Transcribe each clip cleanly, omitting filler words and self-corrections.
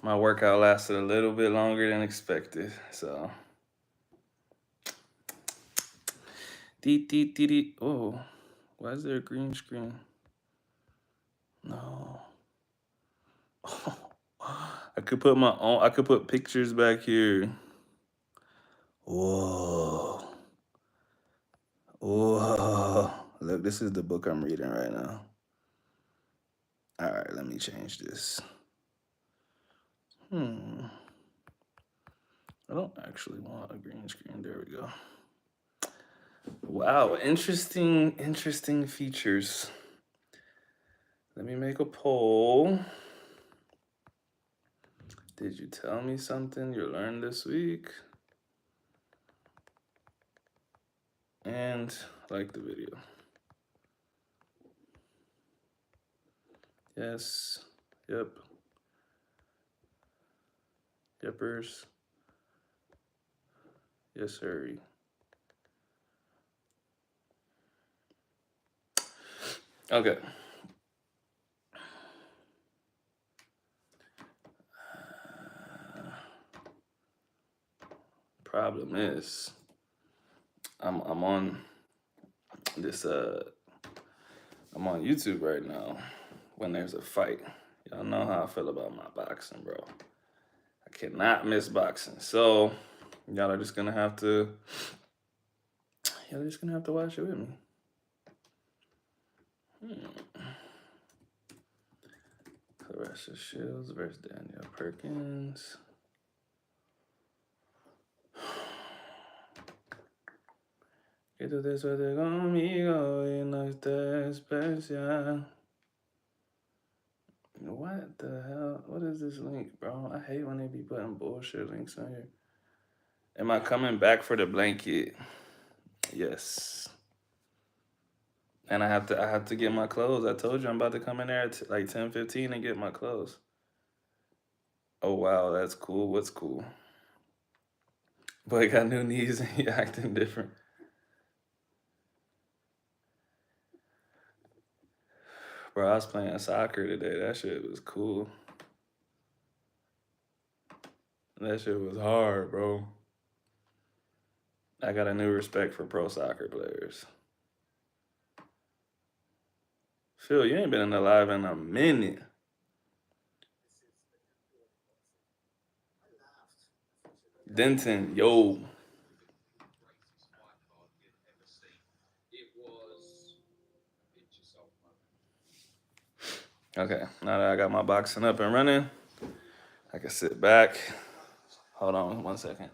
My workout lasted a little bit longer than expected, so. Oh, why is there a green screen? No. I could put my own. I could put pictures back here. Whoa. Whoa. Look, this is the book I'm reading right now. All right, let me change this. I don't actually want a green screen. There we go. Wow, interesting features. Let me make a poll. Did you tell me something you learned this week? And like the video. Yes. Yep. Yepers. Yes, sir. Okay. Problem is, I'm on this I'm on YouTube right now when there's a fight. Y'all know how I feel about my boxing, bro. I cannot miss boxing. So y'all are just gonna have to watch it with me. Clarissa Shields versus Danielle Perkins. Quédate suerte conmigo y no estés especial. What the hell? What is this link, bro? I hate when they be putting bullshit links on here. Am I coming back for the blanket? Yes. And I have to get my clothes. I told you I'm about to come in there at like 10:15 and get my clothes. Oh wow, that's cool. What's cool? Boy got new knees and he acting different. Bro, I was playing soccer today. That shit was cool. That shit was hard, bro. I got a new respect for pro soccer players. Phil, you ain't been in the live in a minute. Denton, yo. Okay, now that I got my boxing up and running, I can sit back. Hold on 1 second.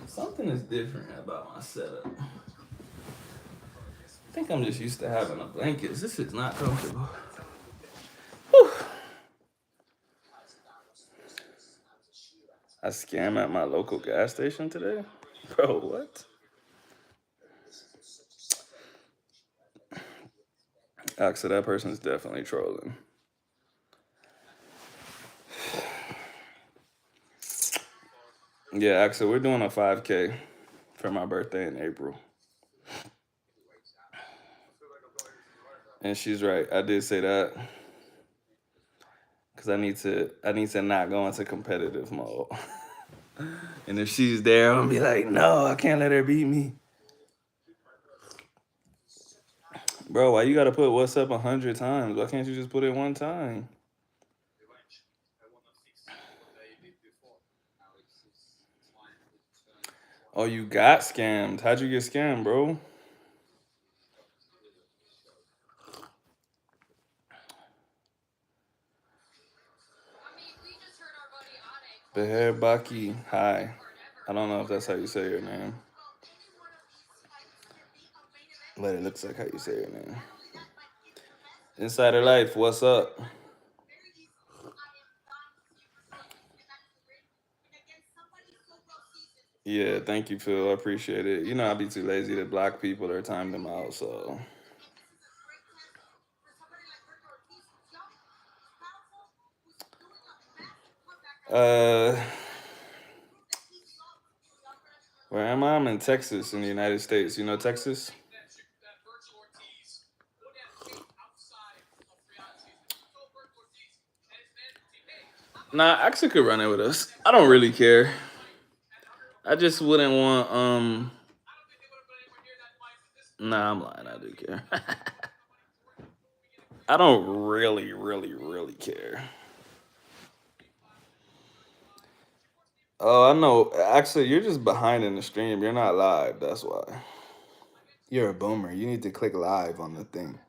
Something is different about my setup. I think I'm just used to having a blanket. This is not comfortable. Whew. I scam at my local gas station today? Bro, what? Actually, that person's definitely trolling. Yeah, actually, we're doing a 5K for my birthday in April. And she's right. I did say that. Cause I need to not go into competitive mode. And if she's there, I'm gonna be like, no, I can't let her beat me. Bro, why you gotta put what's up 100 times? Why can't you just put it one time? Oh, you got scammed. How'd you get scammed, bro? Beher Baki, hi. I don't know if that's how you say your name. But it looks like how you say your name. Insider Life, what's up? Yeah, thank you, Phil. I appreciate it. You know, I'd be too lazy to block people or time them out, so. Uh, Where am I? I'm in Texas, in the United States. You know Texas? Nah, actually could run it with us. I don't really care. I just wouldn't want Nah, I'm lying, I do care. I don't really, really, really care. Oh, I know. Actually, you're just behind in the stream. You're not live. That's why. You're a boomer. You need to click live on the thing.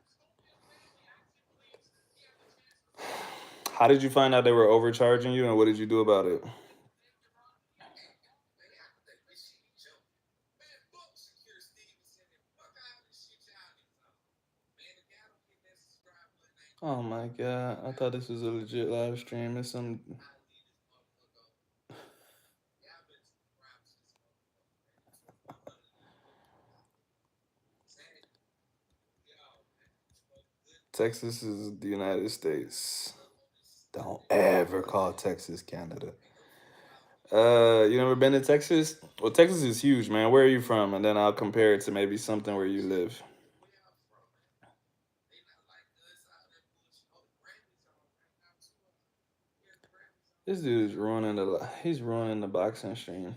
How did you find out they were overcharging you, and what did you do about it? Oh my god! I thought this was a legit live stream. It's some Texas is the United States. Don't ever call Texas Canada. You never been to Texas? Well, Texas is huge, man. Where are you from? And then I'll compare it to maybe something where you live. This dude's ruining he's ruining the boxing stream.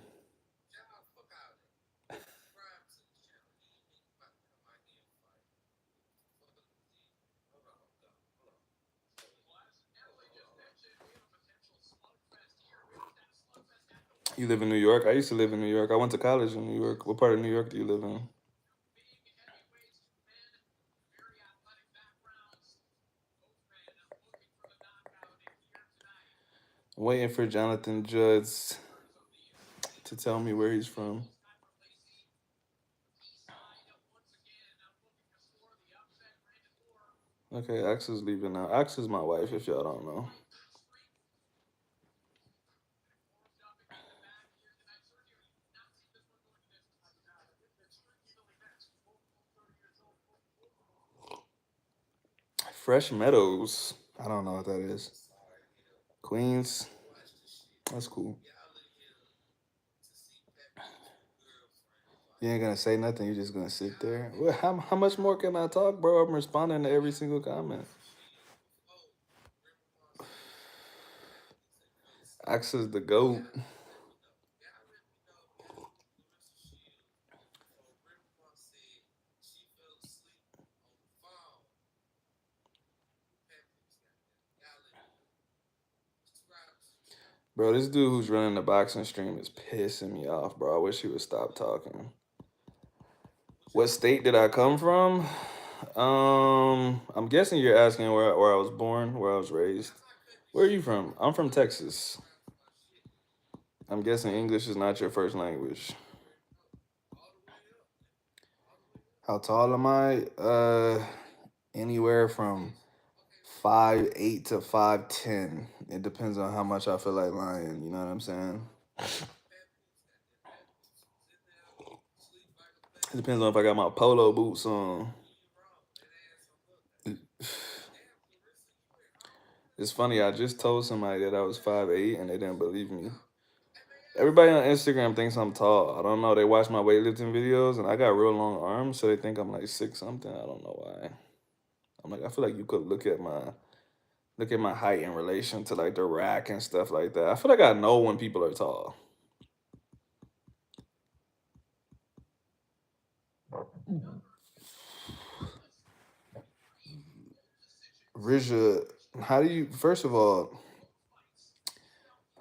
You live in New York? I used to live in New York. I went to college in New York. What part of New York do you live in? I'm waiting for Jonathan Judds to tell me where he's from. Okay, Axe is leaving now. Axe is my wife, if y'all don't know. Fresh Meadows. I don't know what that is. Queens. That's cool. You ain't gonna say nothing. You're just gonna sit there. Well, how much more can I talk, bro? I'm responding to every single comment. Axe is the goat. Bro, this dude who's running the boxing stream is pissing me off, bro. I wish he would stop talking. What state did I come from? I'm guessing you're asking where I was born, where I was raised. Where are you from? I'm from Texas. I'm guessing English is not your first language. How tall am I? Anywhere from 5'8" to 5'10". It depends on how much I feel like lying. You know what I'm saying? It depends on if I got my polo boots on. It's funny. I just told somebody that I was 5'8" and they didn't believe me. Everybody on Instagram thinks I'm tall. I don't know. They watch my weightlifting videos and I got real long arms, so they think I'm like 6 something. I don't know why. I'm like, I feel like you could look at my height in relation to like the rack and stuff like that. I feel like I know when people are tall. Rija, how do you? First of all,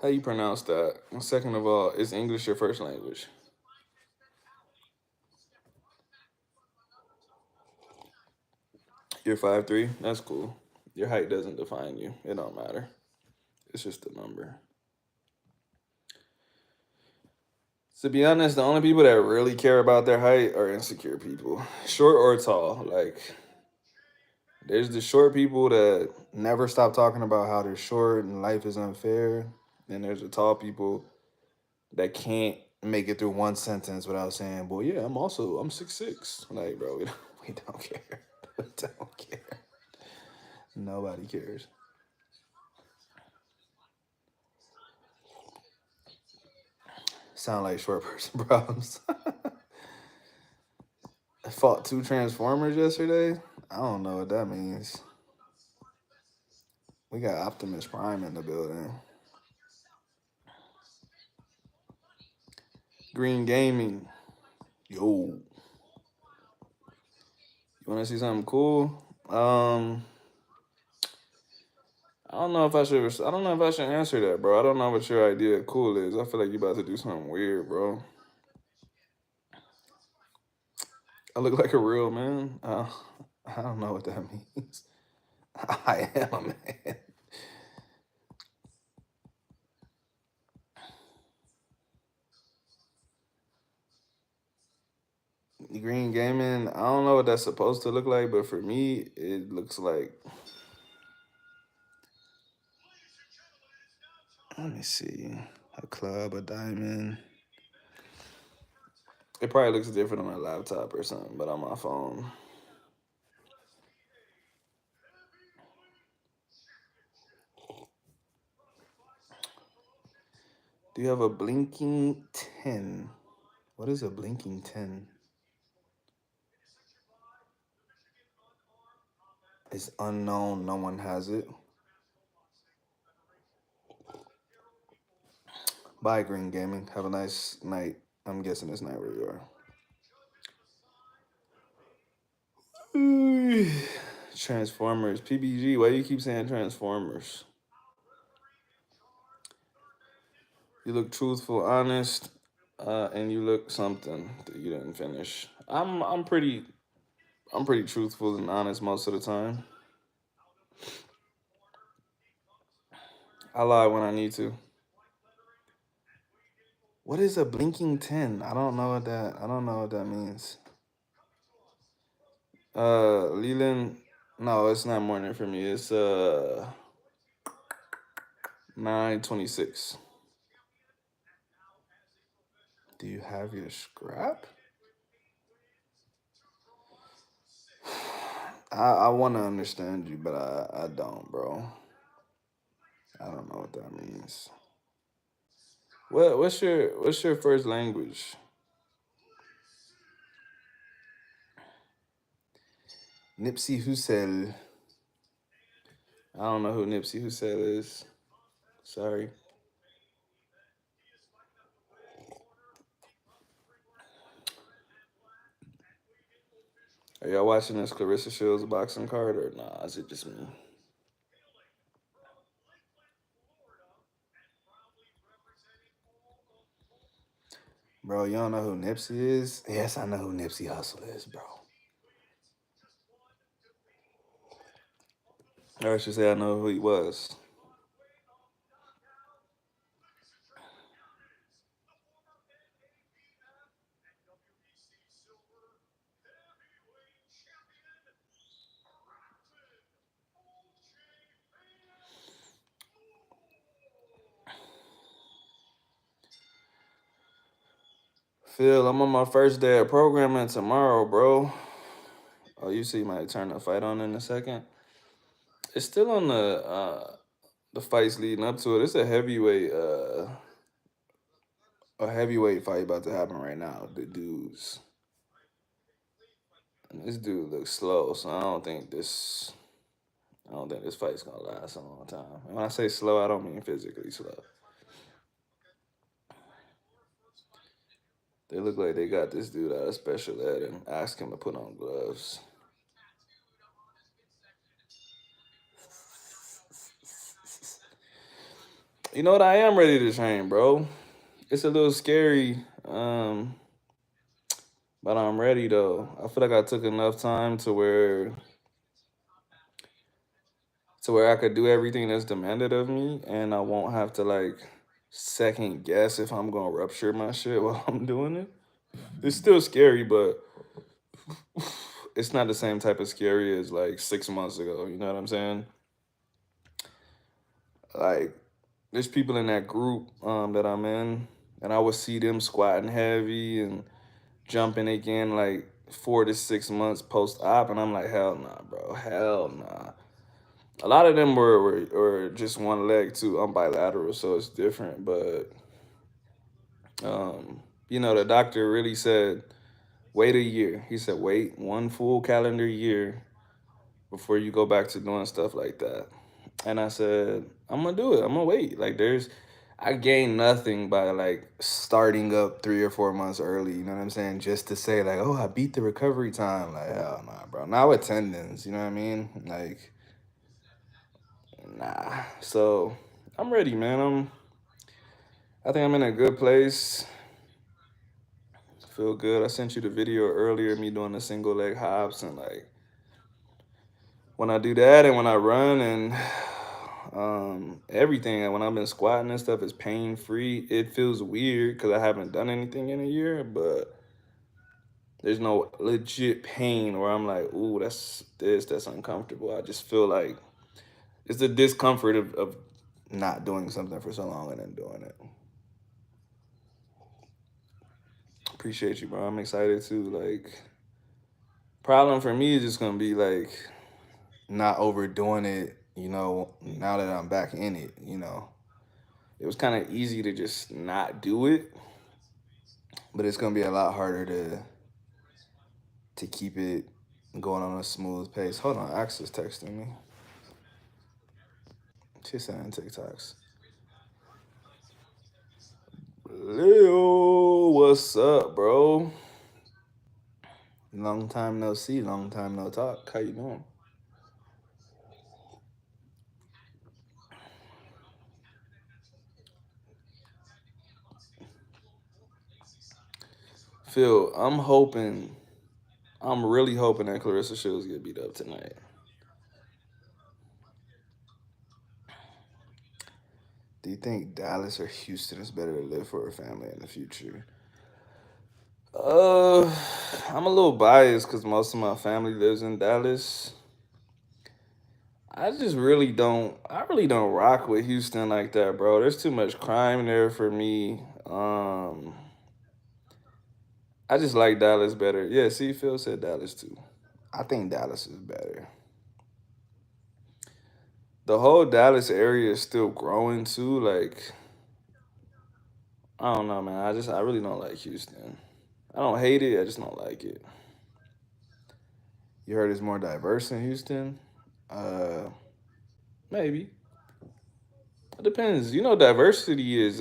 how you pronounce that? And second of all, is English your first language? You're 5'3". That's cool. Your height doesn't define you. It don't matter. It's just a number. To be honest, the only people that really care about their height are insecure people, short or tall. Like, there's the short people that never stop talking about how they're short and life is unfair. And there's the tall people that can't make it through one sentence without saying, "Boy, yeah, I'm 6'6". Like, bro, we don't care. We don't care. Nobody cares. Sound like short person problems. I fought two Transformers yesterday. I don't know what that means. We got Optimus Prime in the building. Green Gaming. Yo. You want to see something cool? I don't know if I should. I don't know if I should answer that, bro. I don't know what your idea of cool is. I feel like you about to do something weird, bro. I look like a real man. I don't know what that means. I am a man. Green Gaming. I don't know what that's supposed to look like, but for me, it looks like. Let me see. A club, a diamond. It probably looks different on my laptop or something, but on my phone. Do you have a blinking 10? What is a blinking 10? It's unknown. No one has it. Bye, Green Gaming. Have a nice night. I'm guessing it's night where you are. Transformers. PBG. Why do you keep saying Transformers? You look truthful, honest, and you look something that you didn't finish. I'm pretty truthful and honest most of the time. I lie when I need to. What is a blinking 10? I don't know what that means. Leland, no, it's not morning for me. It's 9:26. Do you have your scrap? I want to understand you, but I don't, bro. I don't know what that means. What's your first language? Nipsey Hussle. I don't know who Nipsey Hussle is. Sorry. Are y'all watching this Clarissa Shields boxing card or nah? Is it just me? Bro, you don't know who Nipsey is? Yes, I know who Nipsey Hussle is, bro. Or I should say I know who he was. Phil, I'm on my first day of programming tomorrow, bro. Oh, you see my turn the fight on in a second. It's still on the fights leading up to it. It's a heavyweight fight about to happen right now. The dudes. And this dude looks slow, so I don't think this fight's gonna last a long time. And when I say slow, I don't mean physically slow. They look like they got this dude out of special ed and asked him to put on gloves. You know what? I am ready to train, bro. It's a little scary, but I'm ready though. I feel like I took enough time to where I could do everything that's demanded of me, and I won't have to like second guess if I'm gonna rupture my shit while I'm doing it. It's still scary, but it's not the same type of scary as like 6 months ago. You know what I'm saying? Like, there's people in that group that I'm in, and I would see them squatting heavy and jumping again like 4 to 6 months post op, and I'm like, hell nah, bro, hell nah. A lot of them were just one leg too. I'm bilateral, so it's different, but You know, the doctor really said, wait a year. He said, wait one full calendar year before you go back to doing stuff like that. And I said, I'm gonna do it. I'm gonna wait. Like I gained nothing by like starting up 3 or 4 months early. You know what I'm saying? Just to say like, oh, I beat the recovery time. Like hell nah, bro. Now attendance. You know what I mean? Like nah. So I'm ready, man. I think I'm in a good place. Feel good. I sent you the video earlier, me doing the single leg hops and like when I do that and when I run and everything and when I've been squatting and stuff is pain free. It feels weird because I haven't done anything in a year, but there's no legit pain where I'm like, ooh, that's uncomfortable. I just feel like it's the discomfort of not doing something for so long and then doing it. Appreciate you, bro. I'm excited too. Like, problem for me is just gonna be like not overdoing it, now that I'm. It was kind of easy to just not do it, but it's gonna be a lot harder to keep it going on a smooth pace. Hold on, Axel's texting me. She's sending TikToks. Leo, what's up, bro? Long time no see, long time no talk. How you doing? Phil, I'm really hoping that Clarissa Shields get beat up tonight. Do you think Dallas or Houston is better to live for a family in the future? Uh, I'm a little biased because most of my family lives in Dallas. I really don't rock with Houston like that, bro. There's too much crime there for me. I just like Dallas better. Yeah, see, Phil said Dallas too. I think Dallas is better. The whole Dallas area is still growing too. Like, I don't know, man. I really don't like Houston. I don't hate it. I just don't like it. You heard it's more diverse in Houston. Uh, Maybe it depends. You know, diversity is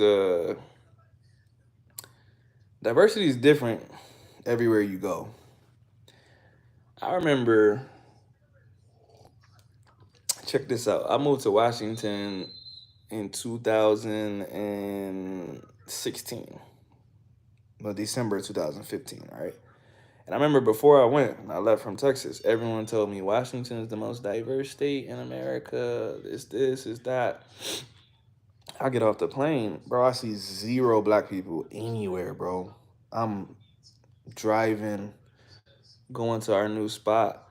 different everywhere you go. I remember, check this out. I moved to Washington in 2016, well, December 2015, right? And I remember before I went, I left from Texas, everyone told me Washington is the most diverse state in America. It's this, it's that. I get off the plane, bro. I see zero black people anywhere, bro. I'm driving, going to our new spot.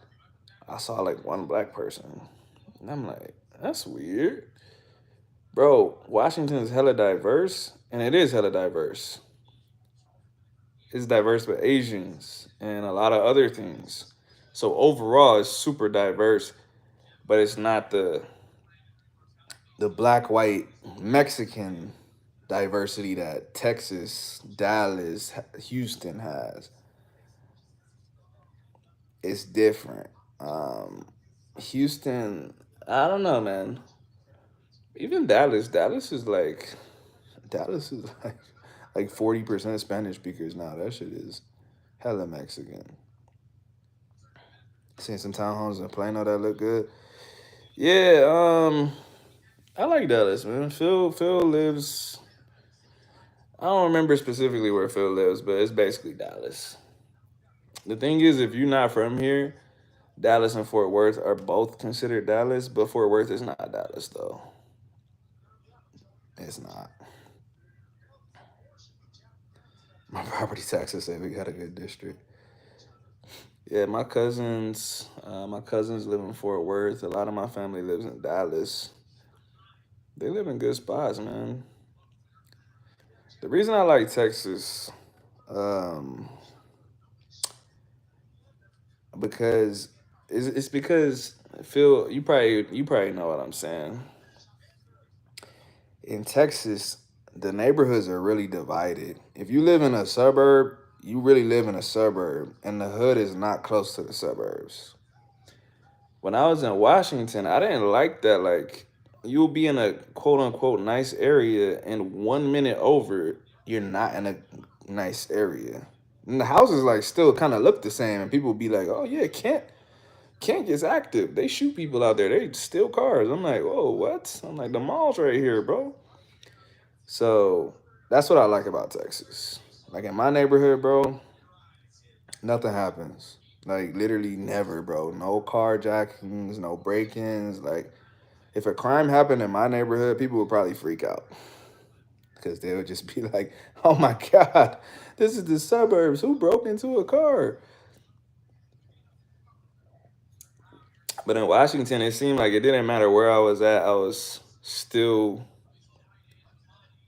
I saw like one black person. And I'm like, that's weird. Bro, Washington is hella diverse, and it is hella diverse. It's diverse with Asians and a lot of other things. So overall, it's super diverse, but it's not the black, white, Mexican diversity that Texas, Dallas, Houston has. It's different. Houston, I don't know, man. Even Dallas is like 40% Spanish speakers now. That shit is hella Mexican. Seen some townhomes in Plano that look good. Yeah, I like Dallas, man. Phil lives. I don't remember specifically where Phil lives, but it's basically Dallas. The thing is, if you're not from here, Dallas and Fort Worth are both considered Dallas, but Fort Worth is not Dallas though. It's not. My property taxes say we got a good district. Yeah, my cousins live in Fort Worth. A lot of my family lives in Dallas. They live in good spots, man. The reason I like Texas, um, because it's because Phil, you probably know what I'm saying. In Texas, the neighborhoods are really divided. If you live in a suburb, you really live in a suburb, and the hood is not close to the suburbs. When I was in Washington, I didn't like that. Like, you'll be in a quote unquote nice area, and 1 minute over, You're not in a nice area. And the houses like still kind of look the same, and people be like, "Oh yeah, Kent gets active. They shoot people out there. They steal cars." I'm like, "Whoa, what?" I'm like, "The mall's right here, bro." So that's what I like about Texas. Like in my neighborhood, bro, nothing happens. Like literally never, bro. No carjackings, no break-ins. Like if a crime happened in my neighborhood, people would probably freak out because they would just be like, "Oh my god, this is the suburbs. Who broke into a car?" But in Washington, it seemed like it didn't matter where I was at, I was still.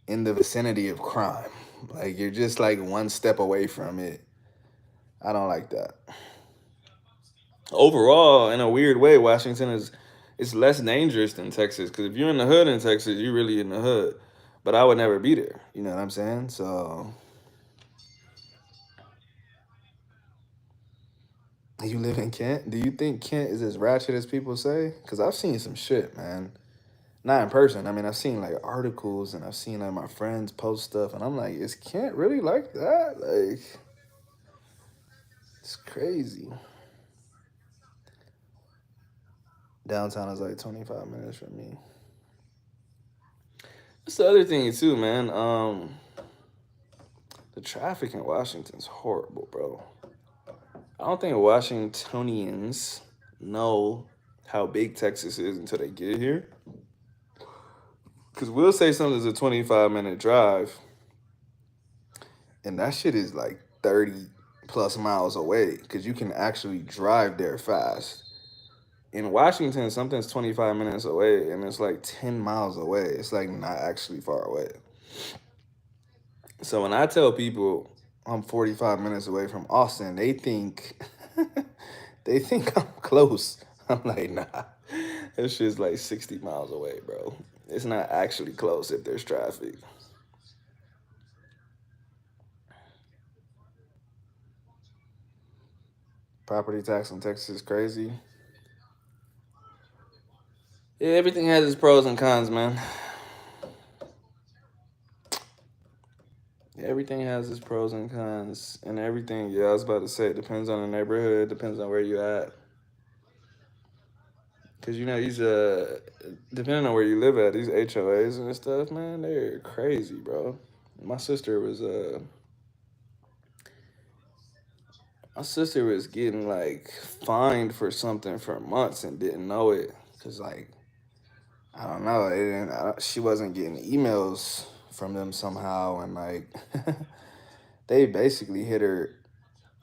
In the vicinity of crime. Like you're just like one step away from it. I don't like that. Overall, in a weird way, Washington is less dangerous than Texas. Because if you're in the hood in Texas, you're really in the hood. But I would never be there. You know what I'm saying? So you live in Kent? Do you think Kent is as ratchet as people say? Because I've seen some shit, man. Not in person. I mean, I've seen like articles and I've seen like my friends post stuff, and I'm like, is Kent really like that? Like, it's crazy. Downtown is like 25 minutes from me. That's the other thing too, man. The traffic in Washington's horrible, bro. I don't think Washingtonians know how big Texas is until they get here. Because we'll say something's a 25-minute drive. And that shit is like 30 plus miles away because you can actually drive there fast. In Washington, something's 25 minutes away, and it's like. 10 miles away. It's like not actually far away. So when I tell people, I'm 45 minutes away from Austin. They think they think I'm close. I'm like, nah. this shit's like 60 miles away, bro. It's not actually close if there's traffic. Property tax in Texas is crazy. Yeah, everything has its pros and cons, man. Everything has its pros and cons, and everything. Yeah, I was about to say it depends on the neighborhood, depends on where you at. Cause these depending on where you live at, these HOAs and stuff, man, they're crazy, bro. My sister was uh my sister was getting like fined for something for months and didn't know it. Cause like I don't know, it didn't, she wasn't getting emails from them somehow, and like they basically hit her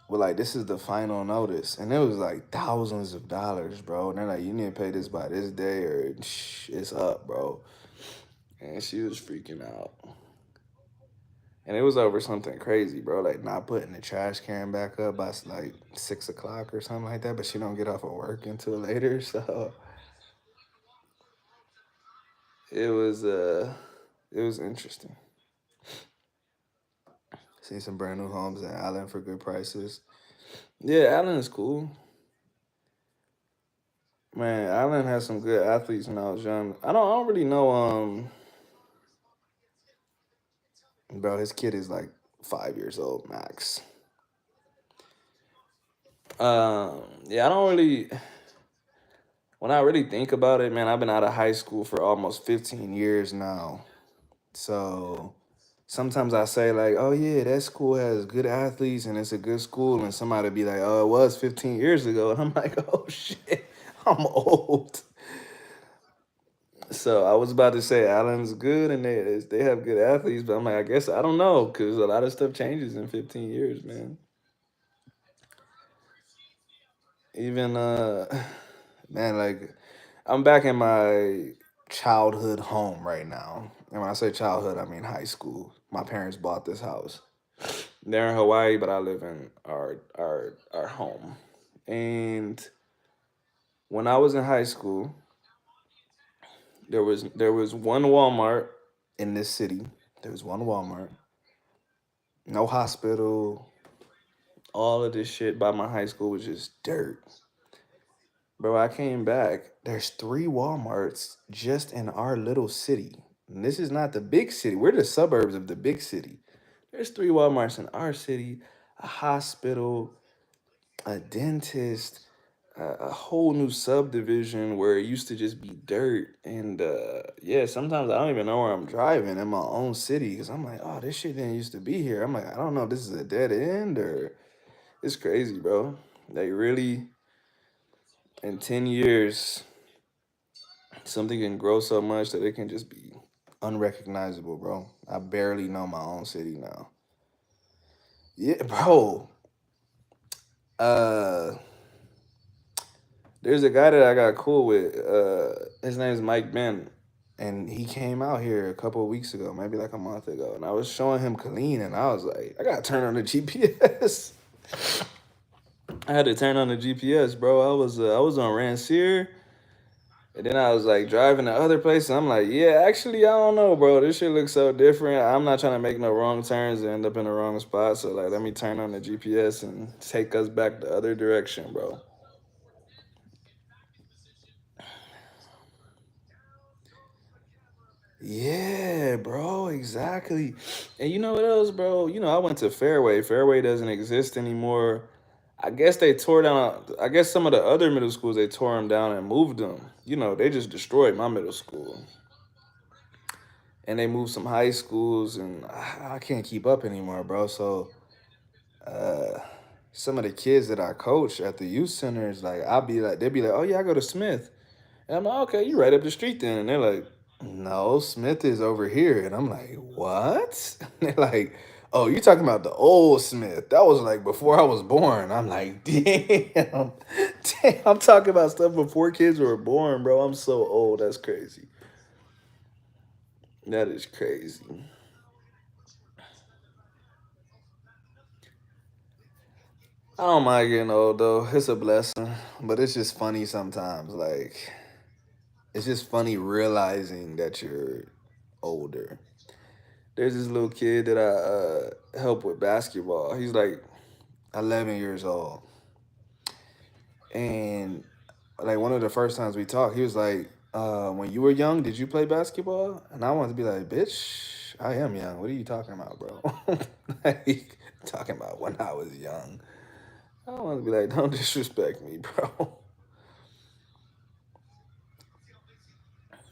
with like this is the final notice, and it was like thousands of dollars, bro. And they're like, you need to pay this by this day, or it's up, bro. And she was freaking out. And it was over something crazy, bro. Like Not putting the trash can back up by like 6 o'clock or something like that, but she don't get off of work until later. So it was interesting. see some brand new homes in Allen for good prices. Yeah, Allen is cool. Man, Allen had some good athletes when I was young. I don't really know Bro, his kid is like 5 years old max. yeah, I don't really when I really think about it, man, I've been out of high school for almost 15 Years now. So sometimes I say like, oh yeah, that school has good athletes and it's a good school, and somebody be like, oh, it was 15 years ago, and I'm like, oh shit, I'm old. So I was about to say Allen's good and they have good athletes, but I'm like, I guess I don't know because a lot of stuff changes in 15 years, man. Even Man, like I'm back in my childhood home right now, and when I say childhood, I mean high school. My parents bought this house. they're in Hawaii, but I live in our home. And when I was in high school, there was one Walmart. In this city, There was one Walmart, no hospital. All of this shit by my high school was just dirt. Bro, I came back. There's three Walmarts just in our little city. And this is not the big city. We're the suburbs of the big city. There's three Walmarts in our city, a hospital, a dentist, a whole new subdivision where it used to just be dirt. And yeah, sometimes I don't even know where I'm driving in my own city because I'm like, oh, this shit didn't used to be here. I'm like, I don't know if this is a dead end or it's crazy, bro. Like, really, in 10 years, something can grow so much that it can just be unrecognizable, bro. I barely know my own city now. Yeah, bro. Uh, there's a guy that I got cool with. His name is Mike Ben, and he came out here a couple of weeks ago, maybe like a month ago, and I was showing him Colleen, and I was like, I gotta turn on the GPS. I had to turn on the GPS, bro. I was on Rancier. And then I was like driving to other places. I'm like, yeah, actually, I don't know, bro. This shit looks so different. I'm not trying to make no wrong turns and end up in the wrong spot. So like, let me turn on the GPS and take us back the other direction, bro. Yeah, bro, exactly. And you know what else, bro? You know, I went to Fairway. Fairway doesn't exist anymore. I guess they tore down. I guess some of the other middle schools they tore them down and moved them. You know, they just destroyed my middle school. And they moved some high schools, and I can't keep up anymore, bro. So uh, some of the kids that I coach at the youth centers, like I'll be like, they'll be like, "Oh yeah, I go to Smith," and I'm like, "Okay, you right up the street then," and they're like, "No, Smith is over here," and I'm like, "What?" And they're like, "Oh, you talking about the old Smith? That was like before I was born." I'm like, "Damn, damn, I'm talking about stuff before kids were born, bro. I'm so old. That's crazy. That is crazy." I don't mind getting old though. It's a blessing, but it's just funny sometimes. Like it's just funny realizing that you're older. There's this little kid that I help with basketball. He's like 11 years old, and like one of the first times we talked, he was like, "When you were young, did you play basketball?" And I wanted to be like, "Bitch, I am young. What are you talking about, bro?" Like talking about when I was young. I want to be like, "Don't disrespect me, bro."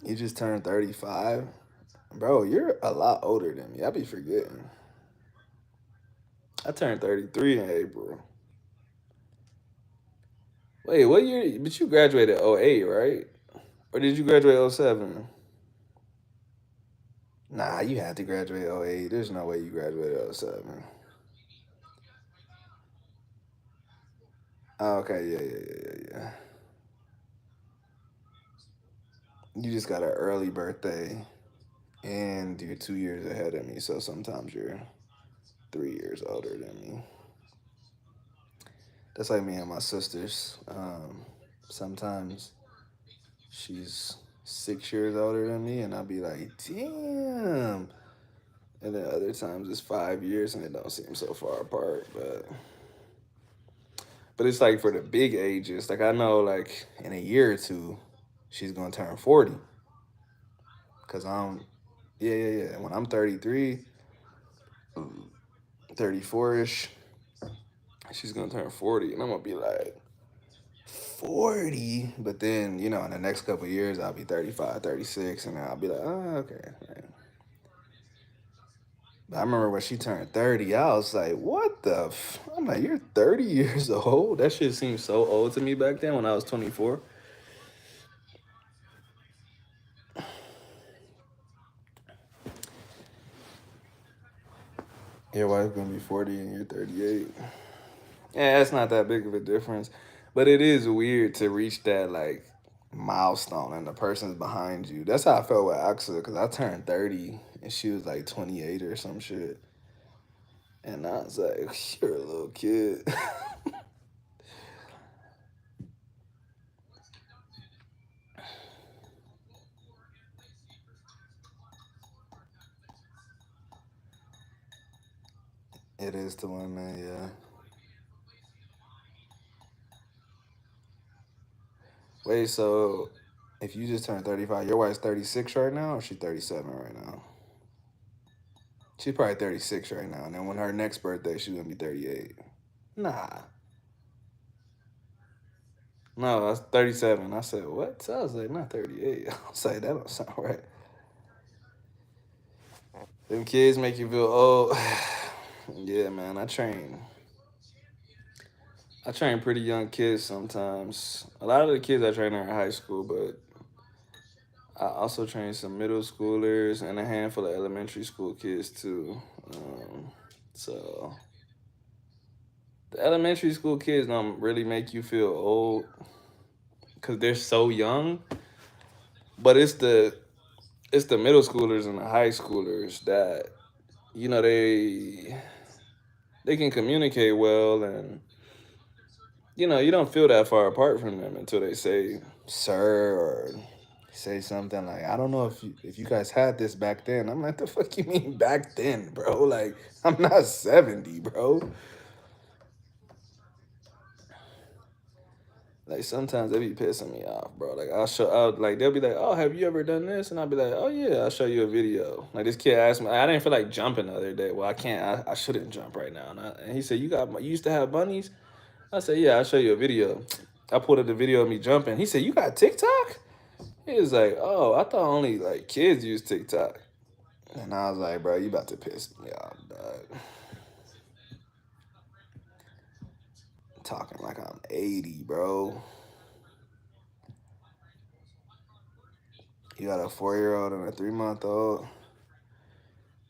You just turned 35. Bro, you're a lot older than me. I be forgetting. I turned 33 in April. Wait, what year? But you graduated '08, right? Or did you graduate '07? Nah, you had to graduate '08. There's no way you graduated '07. Oh, okay, yeah, yeah, yeah, yeah, yeah. You just got an early birthday, and you're 2 years ahead of me, so sometimes you're 3 years older than me. That's like me and my sisters. Sometimes she's 6 years older than me, and I'll be like, damn. And then other times it's 5 years, and it don't seem so far apart. But it's like for the big ages. Like I know, like in a year or two, she's gonna turn 40. Cause yeah, yeah, yeah. When I'm 33, 34 ish, she's gonna turn 40, and I'm gonna be like 40. But then in the next couple of years, I'll be 35, 36, and I'll be like, oh, okay. I remember when she turned 30, I was like, what the I'm like, you're 30 years old? That shit seemed so old to me back then when I was 24. Your wife's gonna be 40 and you're 38. Yeah, it's not that big of a difference. But it is weird to reach that like milestone and the person's behind you. That's how I felt with Axa, because I turned 30 and she was like 28 or some shit. And I was like, you're a little kid. It is to women, yeah. Wait, so if you just turned 35, your wife's 36 right now, or she 37 right now? She's probably 36 right now. And then when her next birthday, she's gonna be 38. Nah. No, that's 37. I said, what? So I was like, not 38. I was like, that don't sound right. Them kids make you feel old. Yeah, man. I train pretty young kids sometimes. A lot of the kids I train are in high school, but I also train some middle schoolers and a handful of elementary school kids too. Um, so the elementary school kids don't really make you feel old because they're so young. But it's the middle schoolers and the high schoolers that they can communicate well, and you don't feel that far apart from them until they say sir or say something like, I don't know if you guys had this back then. I'm like, the fuck you mean back then, bro? Like, I'm not 70, bro. Like sometimes they be pissing me off, bro. Like like they'll be like, "Oh, have you ever done this?" And I'll be like, "Oh yeah, I'll show you a video." Like this kid asked me, I didn't feel like jumping the other day. Well, I can't. I shouldn't jump right now. And he said, You used to have bunnies?" I said, "Yeah, I'll show you a video." I pulled up the video of me jumping. He said, "You got TikTok?" He was like, "Oh, I thought only like kids use TikTok." And I was like, "Bro, you about to piss me off, dog." Talking like I'm 80, bro. You got a 4-year-old and a 3-month-old.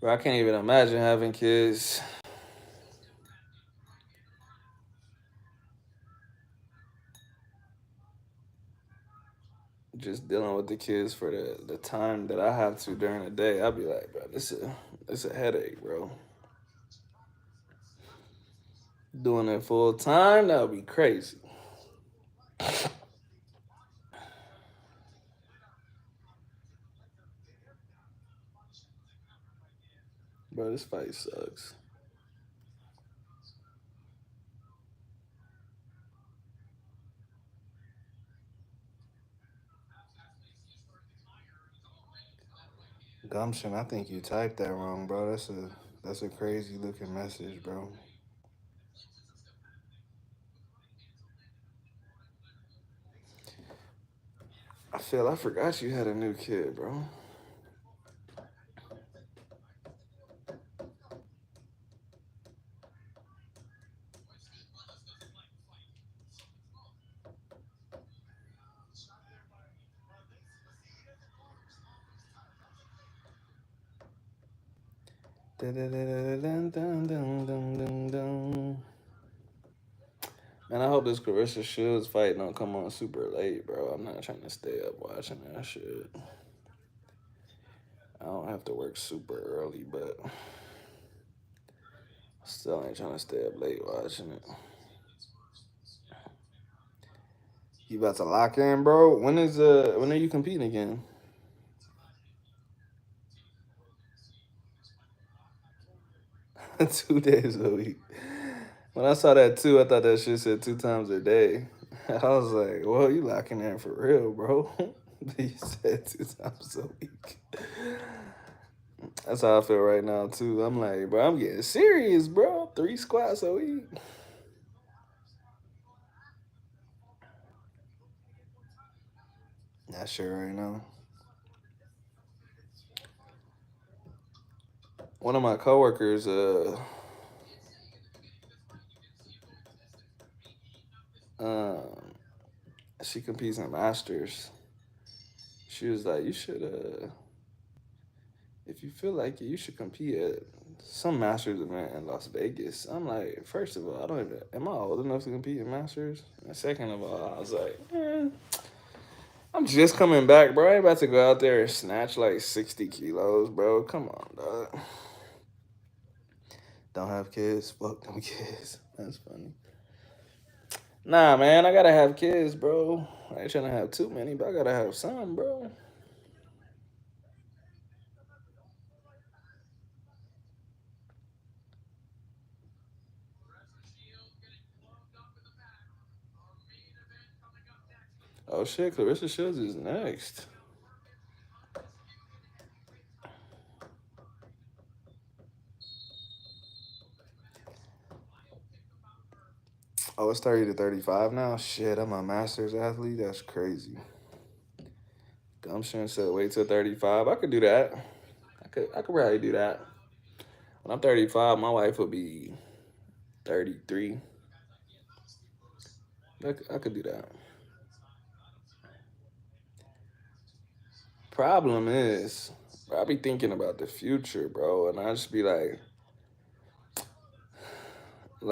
Bro, I can't even imagine having kids. Just dealing with the kids for the time that I have to during the day. I'll be like, bro, this a headache, bro. Doing it full time, that would be crazy. Bro, this fight sucks. Gumption, I think you typed that wrong, bro. That's a crazy looking message, bro. I forgot you had a new kid, bro. Man, I hope this Carissa Shields fight don't come on super late, bro. I'm not trying to stay up watching that shit. I don't have to work super early, but still ain't trying to stay up late watching it. You about to lock in, bro? When are you competing again? 2 days a week. When I saw that too, I thought that shit said 2 times a day. I was like, well, you locking in for real, bro. You said 2 times a week. That's how I feel right now too. I'm like, bro, I'm getting serious, bro. 3 squats a week. Not sure right now. One of my coworkers, um, she competes in masters. She was like, you should, if you feel like it, you should compete at some masters event in Las Vegas. I'm like, first of all, I don't even, am I old enough to compete in masters? And second of all, I was like, I'm just coming back, bro. I ain't about to go out there and snatch like 60 kilos, bro. Come on, dog. Don't have kids? Fuck them kids. That's funny. Nah, man, I gotta have kids, bro. I ain't trying to have too many, but I gotta have some, bro. Oh shit, Clarissa Shields is next. Oh, it's 30 to 35 now. Shit, I'm a master's athlete. That's crazy. Gumption said wait till 35. I could do that. I could probably do that. When I'm 35, my wife will be 33. I could do that. Problem is, I be thinking about the future, bro, and I just be like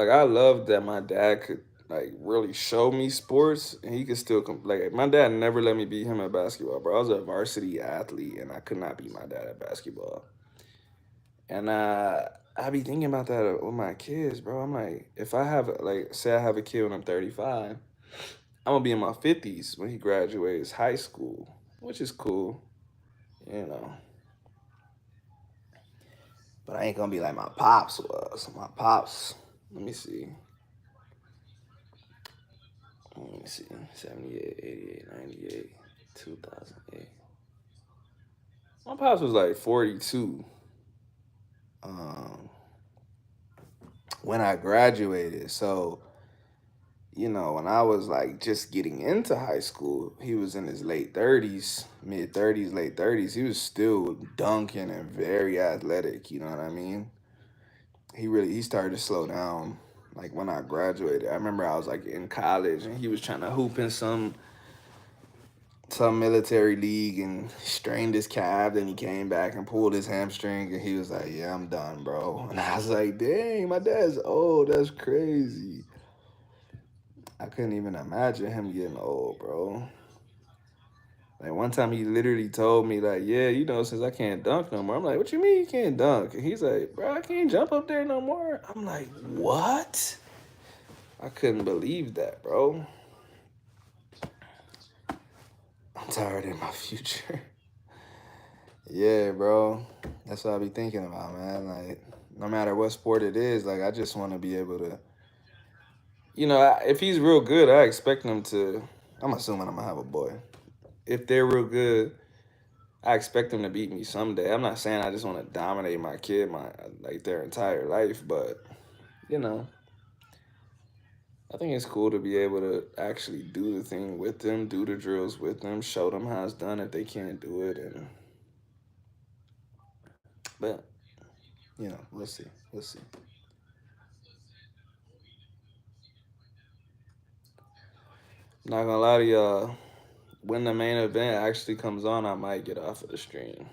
I love that my dad could like really show me sports, and he could still like my dad never let me beat him at basketball, bro. I was a varsity athlete, and I could not beat my dad at basketball. And I be thinking about that with my kids, bro. I'm like, if I have like, say I have a kid when I'm 35, I'm gonna be in my 50s when he graduates high school, which is cool, you know. But I ain't gonna be like my pops was. My pops. Let me see. Let me see. 78, 88, 98, 2008. My pops was like 42. Um, when I graduated, so when I was like just getting into high school, he was in his late 30s, mid 30s, late 30s. He was still dunking and very athletic. You know what I mean? He started to slow down like when I graduated. I remember I was like in college and he was trying to hoop in some military league and strained his calf. Then he came back and pulled his hamstring and he was like, "Yeah, I'm done, bro." And I was like, "Dang, my dad's old. That's crazy." I couldn't even imagine him getting old, bro. Like one time he literally told me like, "Yeah, since I can't dunk no more." I'm like, "What you mean you can't dunk?" And he's like, "Bro, I can't jump up there no more." I'm like, "What?" I couldn't believe that, bro. I'm tired in my future. Yeah, bro. That's what I be thinking about, man. Like, no matter what sport it is, like, I just want to be able to, if he's real good, I expect him to. I'm assuming I'm gonna have a boy. If they're real good, I expect them to beat me someday. I'm not saying I just want to dominate my kid my like their entire life, but you know, I think it's cool to be able to actually do the thing with them, do the drills with them, show them how it's done if they can't do it, and but we'll see, we'll see. Not gonna lie to y'all, when the main event actually comes on, I might get off of the stream.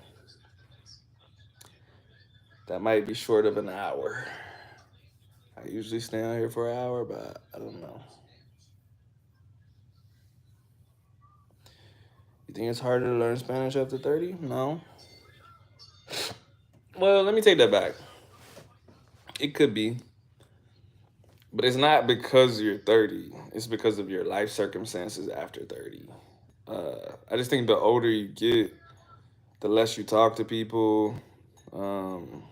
That might be short of an hour. I usually stay on here for an hour, but I don't know. You think it's harder to learn Spanish after 30? No. Well, let me take that back. It could be, but it's not because you're 30. It's because of your life circumstances after 30. I just think the older you get, the less you talk to people, um,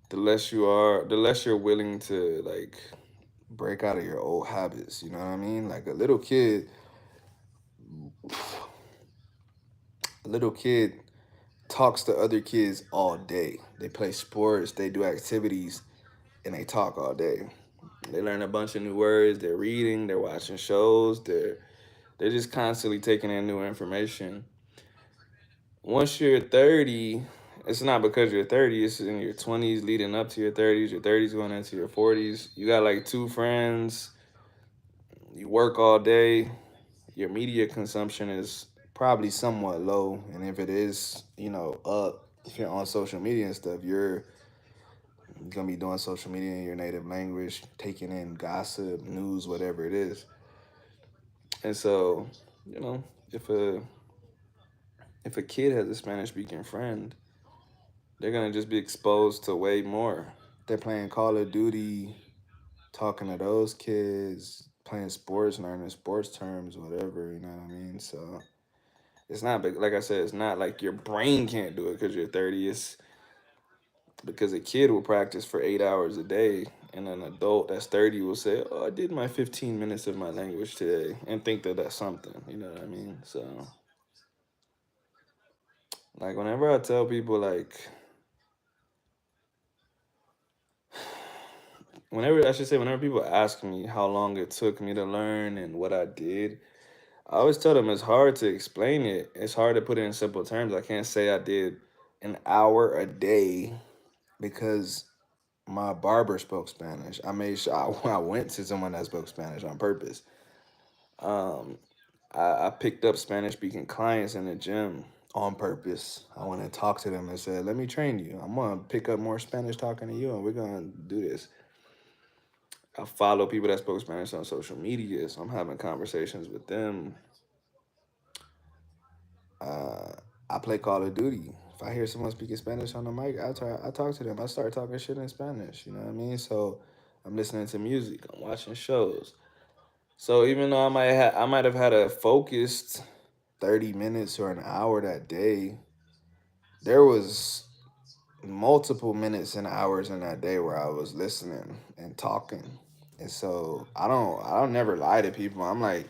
the less you're willing to like break out of your old habits. You know what I mean? Like a little kid talks to other kids all day. They play sports, they do activities, and they talk all day. They learn a bunch of new words. They're reading. They're watching shows. They're just constantly taking in new information. Once you're 30, it's not because you're 30. It's in your 20s, leading up to your 30s. Your 30s going into your 40s. You got like two friends. You work all day. Your media consumption is probably somewhat low, and if it is, up, if you're on social media and stuff, you're gonna be doing social media in your native language, taking in gossip, news, whatever it is. And so, you know, if a kid has a Spanish speaking friend, they're gonna just be exposed to way more. They're playing Call of Duty, talking to those kids, playing sports, learning sports terms, whatever. You know what I mean? So it's not big. Like I said, it's not like your brain can't do it because you're 30. because a kid will practice for 8 hours a day, and an adult that's 30 will say, "Oh, I did my 15 minutes of my language today," and think that that's something. You know what I mean? So, like, whenever I tell people, like, whenever people ask me how long it took me to learn and what I did, I always tell them it's hard to explain it. It's hard to put it in simple terms. I can't say I did an hour a day because my barber spoke Spanish. I made sure I went to someone that spoke Spanish on purpose. Um, I picked up Spanish speaking clients in the gym on purpose. I went and talked to them and said, "Let me train you. I'm gonna pick up more Spanish talking to you, and we're gonna do this." I follow people that spoke Spanish on social media, so I'm having conversations with them. Uh, I play Call of Duty. If I hear someone speaking Spanish on the mic, I talk to them. I start talking shit in Spanish. You know what I mean? So I'm listening to music. I'm watching shows. So even though I might have had a focused 30 minutes or an hour that day, there was multiple minutes and hours in that day where I was listening and talking. And so I don't never lie to people. I'm like,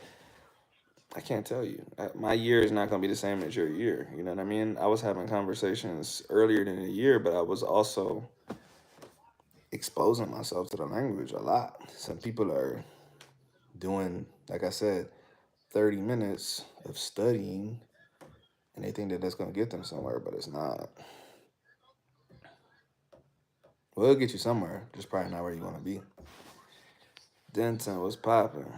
I can't tell you. My year is not going to be the same as your year. You know what I mean? I was having conversations earlier than a year, but I was also exposing myself to the language a lot. Some people are doing, like I said, 30 minutes of studying, and they think that that's going to get them somewhere, but it's not. Well, it'll get you somewhere, just probably not where you want to be. Denton was popping.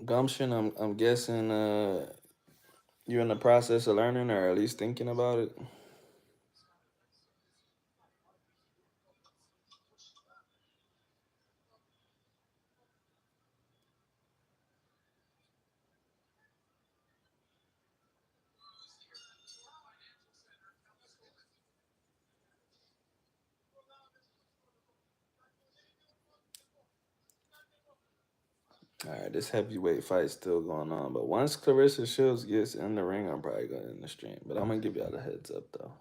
Gumption, I'm guessing you're in the process of learning or at least thinking about it. All right, this heavyweight fight's still going on, but once Clarissa Shields gets in the ring, I'm probably going to end the stream. But I'm gonna give y'all a heads up though.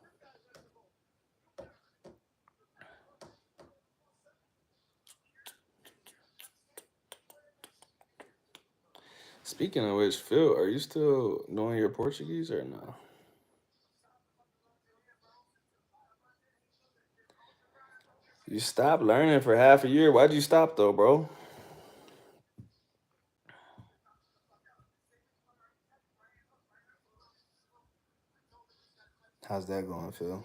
Speaking of which, Phil, are you still doing your Portuguese or no? You stopped learning for half a year. Why'd you stop though, bro? How's that going, Phil?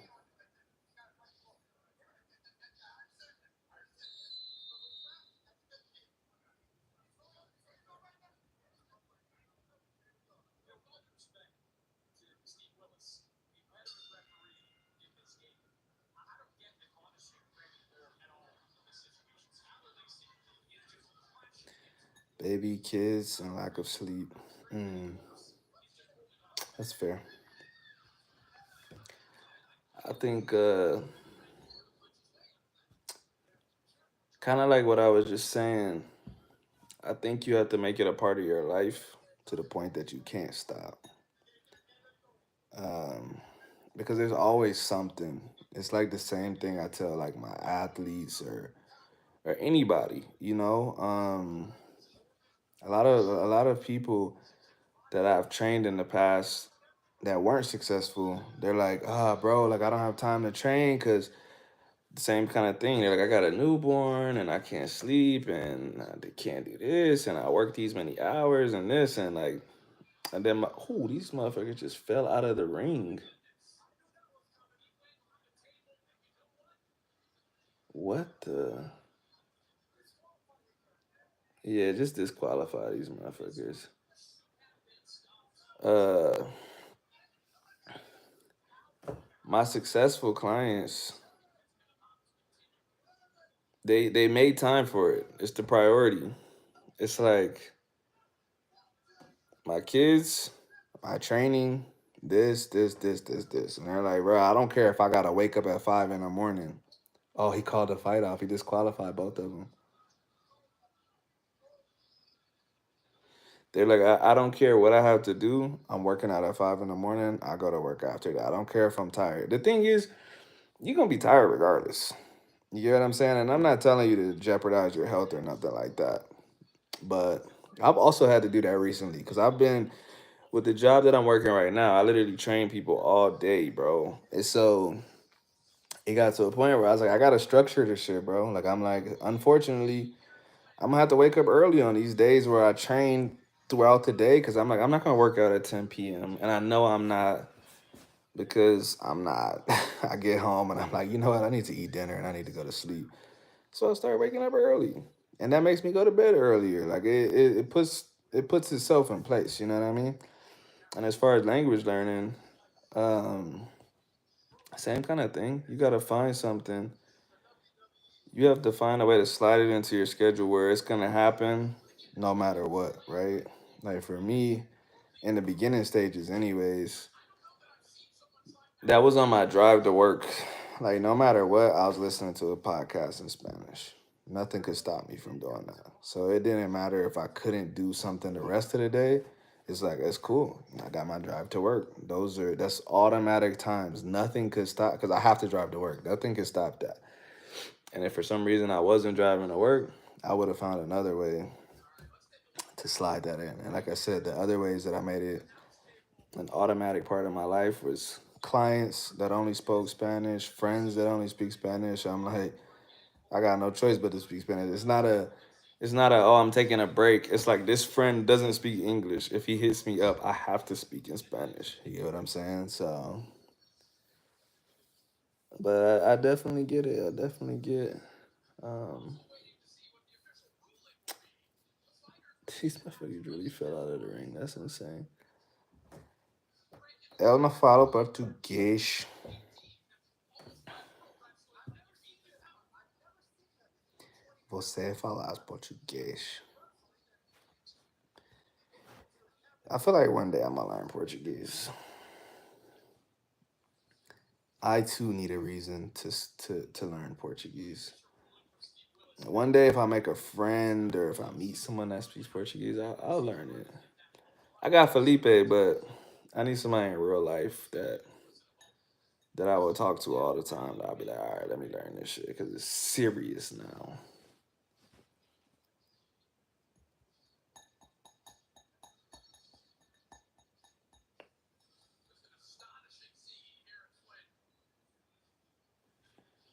Baby, kids, and lack of sleep. Mm, that's fair. I think kind of like what I was just saying. I think you have to make it a part of your life to the point that you can't stop. Um, because there's always something. It's like the same thing I tell like my athletes or anybody, you know. A lot of people that I've trained in the past that weren't successful, they're like, ah, bro, like I don't have time to train because the same kind of thing. They're like, I got a newborn and I can't sleep and they can't do this and I work these many hours and this and like, and then these motherfuckers just fell out of the ring. What the? Yeah, just disqualify these motherfuckers. Uh, my successful clients, they made time for it. It's the priority. It's like my kids, my training, this. And they're like, bro, I don't care if I gotta wake up at 5 in the morning. Oh, he called the fight off. He disqualified both of them. They're like, I don't care what I have to do. I'm working out at 5 in the morning. I go to work after that. I don't care if I'm tired. The thing is, you're gonna be tired regardless. You get what I'm saying? And I'm not telling you to jeopardize your health or nothing like that. But I've also had to do that recently because I've been with the job that I'm working right now. I literally train people all day, bro. And so it got to a point where I was like, I gotta structure this shit, bro. Like I'm like, unfortunately, I'm gonna have to wake up early on these days where I train throughout the day because I'm like, I'm not gonna work out at 10 p.m. And I know I'm not because I'm not. I get home and I'm like, you know what? I need to eat dinner and I need to go to sleep. So I start waking up early, and that makes me go to bed earlier. Like it puts itself in place. You know what I mean? And as far as language learning, um, same kind of thing. You gotta find something. You have to find a way to slide it into your schedule where it's gonna happen no matter what, right? Like for me, in the beginning stages, anyways, that was on my drive to work. Like no matter what, I was listening to a podcast in Spanish. Nothing could stop me from doing that. So it didn't matter if I couldn't do something the rest of the day. It's like it's cool. I got my drive to work. That's automatic times. Nothing could stop because I have to drive to work. Nothing could stop that. And if for some reason I wasn't driving to work, I would have found another way to slide that in. And like I said, the other ways that I made it an automatic part of my life was clients that only spoke Spanish, friends that only speak Spanish. I'm like, I got no choice but to speak Spanish. It's not a oh I'm taking a break. It's like this friend doesn't speak English. If he hits me up, I have to speak in Spanish. You get what I'm saying? So but I definitely get it. I definitely get um Jeez, my footage really fell out of the ring. That's insane. Eu não falo português. Você falas português. I feel like one day I'm gonna learn Portuguese. I too need a reason to learn Portuguese. One day, if I make a friend or if I meet someone that speaks Portuguese, I'll learn it. I got Felipe, but I need somebody in real life that I will talk to all the time. That I'll be like, all right, let me learn this shit because it's serious now.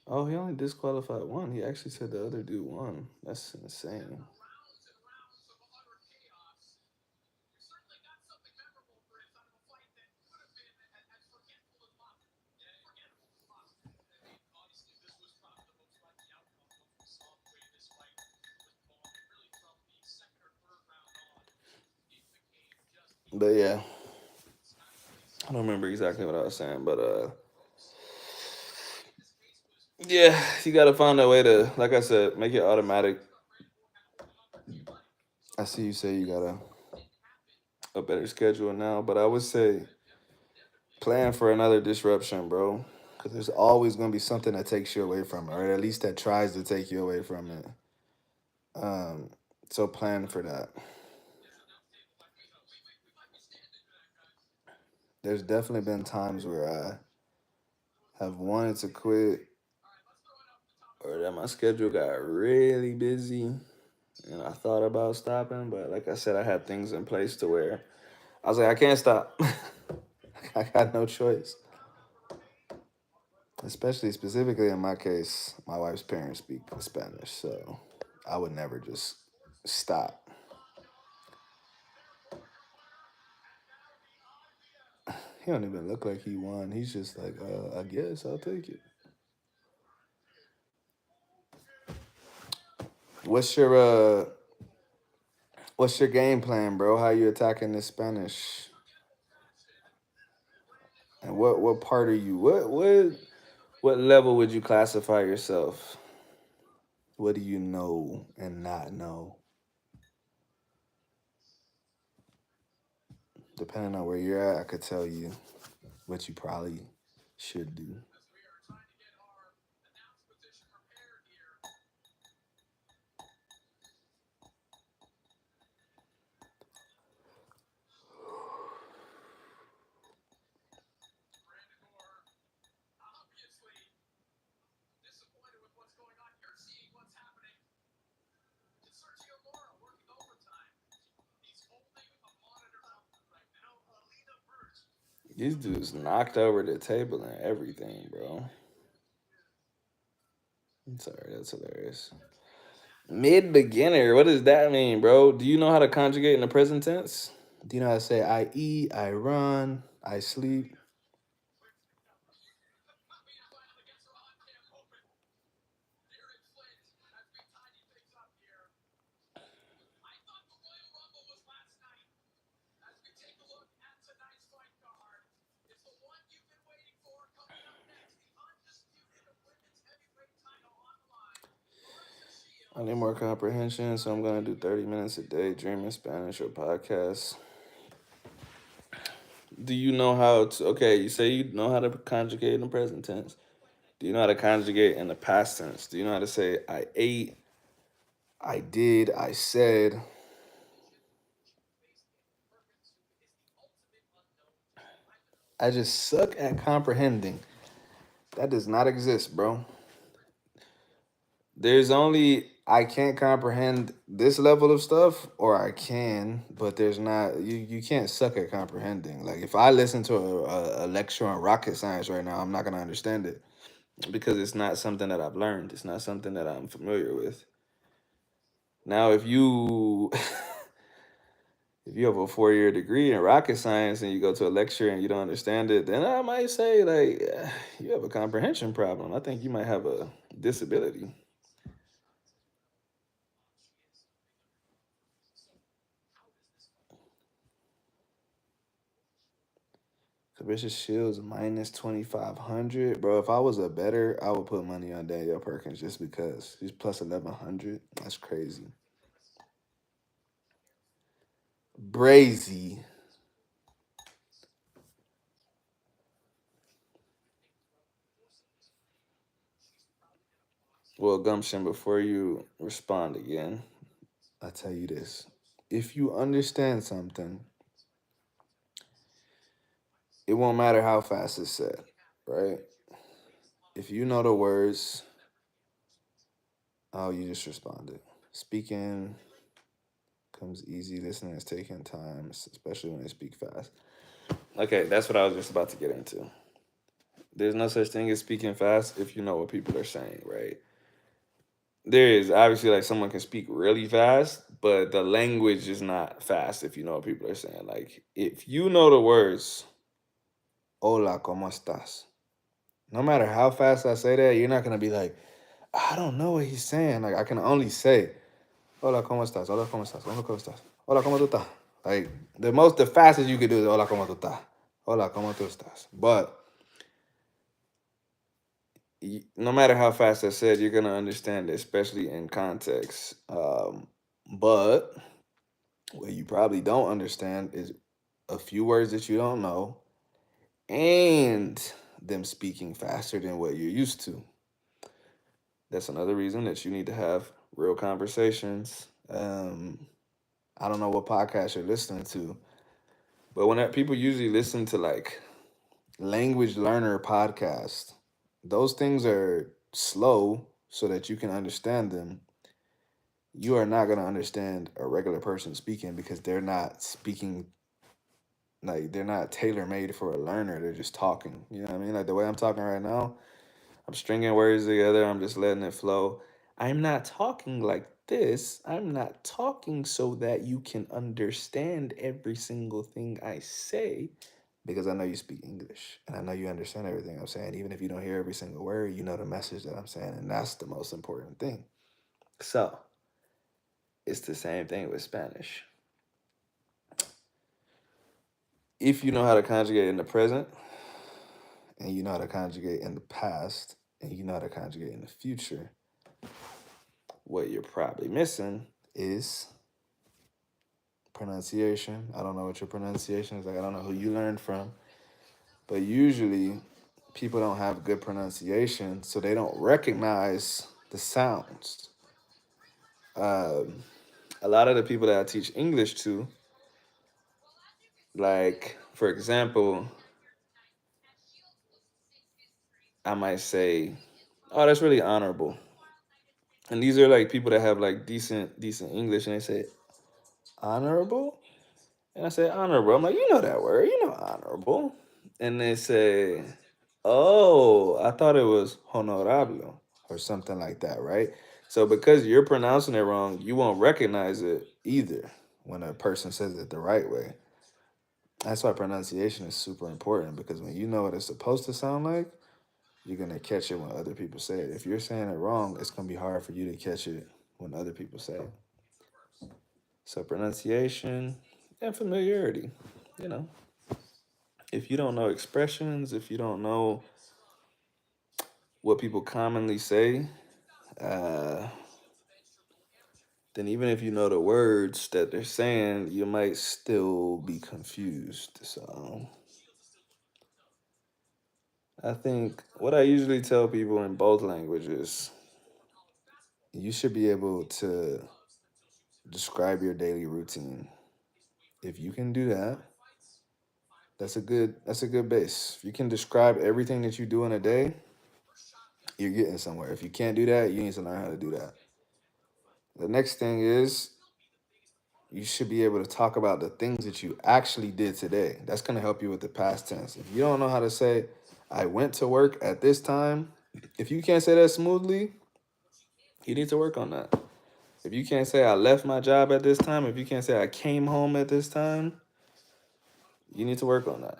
Oh, he only disqualified one. He actually said the other dude won. That's insane. But yeah, I don't remember exactly what I was saying, but yeah, you gotta find a way to, like I said, make it automatic. I see you say you got a better schedule now, but I would say plan for another disruption, bro. Because there's always gonna be something that takes you away from it, or at least that tries to take you away from it. Um, so plan for that. There's definitely been times where I have wanted to quit, or that my schedule got really busy, and I thought about stopping, but like I said, I had things in place to where I was like, I can't stop. I got no choice. Especially specifically in my case, my wife's parents speak Spanish, so I would never just stop. He don't even look like he won. He's just like, I guess I'll take it. What's your what's your game plan, bro? How you attacking this Spanish? And what part are you? What level would you classify yourself? What do you know and not know? Depending on where you're at, I could tell you what you probably should do. These dudes knocked over the table and everything, bro. I'm sorry, that's hilarious. Mid beginner, what does that mean, bro? Do you know how to conjugate in the present tense? Do you know how to say I eat, I run, I sleep? I need more comprehension, so I'm gonna do 30 minutes a day, dreaming Spanish or podcast. Do you know how to? Okay, you say you know how to conjugate in the present tense. Do you know how to conjugate in the past tense? Do you know how to say I ate, I did, I said? I just suck at comprehending. That does not exist, bro. There's only I can't comprehend this level of stuff, or I can, but there's not you can't suck at comprehending. Like if I listen to a lecture on rocket science right now, I'm not gonna understand it because it's not something that I've learned. It's not something that I'm familiar with. Now, if you if you have a 4 year degree in rocket science and you go to a lecture and you don't understand it, then I might say like you have a comprehension problem. I think you might have a disability. Capricious Shields minus 2,500, bro. If I was a better, I would put money on Danielle Perkins just because he's plus 1,100. That's crazy. Brazy. Well, Gumption, before you respond again, I'll tell you this. If you understand something, it won't matter how fast it's said, right? If you know the words, oh, you just responded. Speaking comes easy. Listening is taking time, especially when they speak fast. Okay, that's what I was just about to get into. There's no such thing as speaking fast if you know what people are saying, right? There is obviously like someone can speak really fast, but the language is not fast if you know what people are saying. Like if you know the words, hola, ¿cómo estás? No matter how fast I say that, you're not gonna be like, I don't know what he's saying. Like I can only say, hola, ¿cómo estás? Hola, ¿cómo estás? Hola, ¿cómo estás? Hola, ¿cómo tú estás? Like the fastest you could do is hola, ¿cómo tú estás? Hola, ¿cómo tú estás? But no matter how fast I said, you're gonna understand it, especially in context. But what you probably don't understand is a few words that you don't know, and them speaking faster than what you're used to. That's another reason that you need to have real conversations. I don't know what podcast you're listening to, but when people usually listen to like language learner podcast, those things are slow so that you can understand them. You are not going to understand a regular person speaking because they're not speaking like they're not tailor made for a learner. They're just talking. You know what I mean? Like the way I'm talking right now, I'm stringing words together. I'm just letting it flow. I'm not talking like this. I'm not talking so that you can understand every single thing I say because I know you speak English and I know you understand everything I'm saying. Even if you don't hear every single word, you know the message that I'm saying. And that's the most important thing. So it's the same thing with Spanish. If you know how to conjugate in the present, and you know how to conjugate in the past, and you know how to conjugate in the future, what you're probably missing is pronunciation. I don't know what your pronunciation is like. I don't know who you learned from, but usually people don't have good pronunciation, so they don't recognize the sounds. Um, a lot of the people that I teach English to, like for example, I might say, "Oh, that's really honorable," and these are like people that have like decent English, and they say honorable, and I say honorable. I'm like, you know that word, you know honorable, and they say, oh, I thought it was honorable or something like that, right? So because you're pronouncing it wrong, you won't recognize it either when a person says it the right way. That's why pronunciation is super important because when you know what it's supposed to sound like, you're gonna catch it when other people say it. If you're saying it wrong, it's gonna be hard for you to catch it when other people say it. So pronunciation and familiarity, you know. If you don't know expressions, if you don't know what people commonly say, uh, then even if you know the words that they're saying, you might still be confused. So I think what I usually tell people in both languages, you should be able to describe your daily routine. If you can do that, that's a good base. If you can describe everything that you do in a day, you're getting somewhere. If you can't do that, you need to learn how to do that. The next thing is you should be able to talk about the things that you actually did today. That's going to help you with the past tense. If you don't know how to say, I went to work at this time, if you can't say that smoothly, you need to work on that. If you can't say, I left my job at this time, if you can't say, I came home at this time, you need to work on that.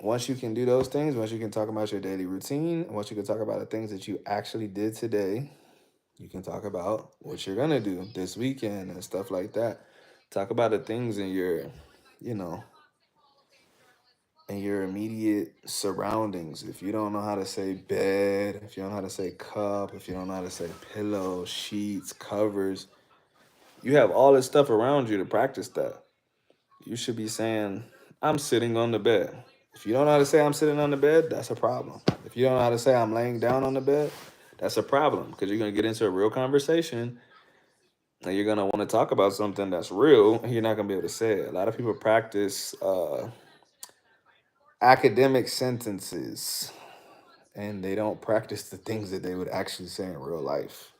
Once you can do those things, once you can talk about your daily routine, once you can talk about the things that you actually did today, you can talk about what you're going to do this weekend and stuff like that. Talk about the things in your, you know, in your immediate surroundings. If you don't know how to say bed, if you don't know how to say cup, if you don't know how to say pillow, sheets, covers, you have all this stuff around you to practice that. You should be saying, I'm sitting on the bed. If you don't know how to say I'm sitting on the bed, that's a problem. If you don't know how to say I'm laying down on the bed, that's a problem because you're going to get into a real conversation and you're going to want to talk about something that's real and you're not going to be able to say it. A lot of people practice academic sentences and they don't practice the things that they would actually say in real life.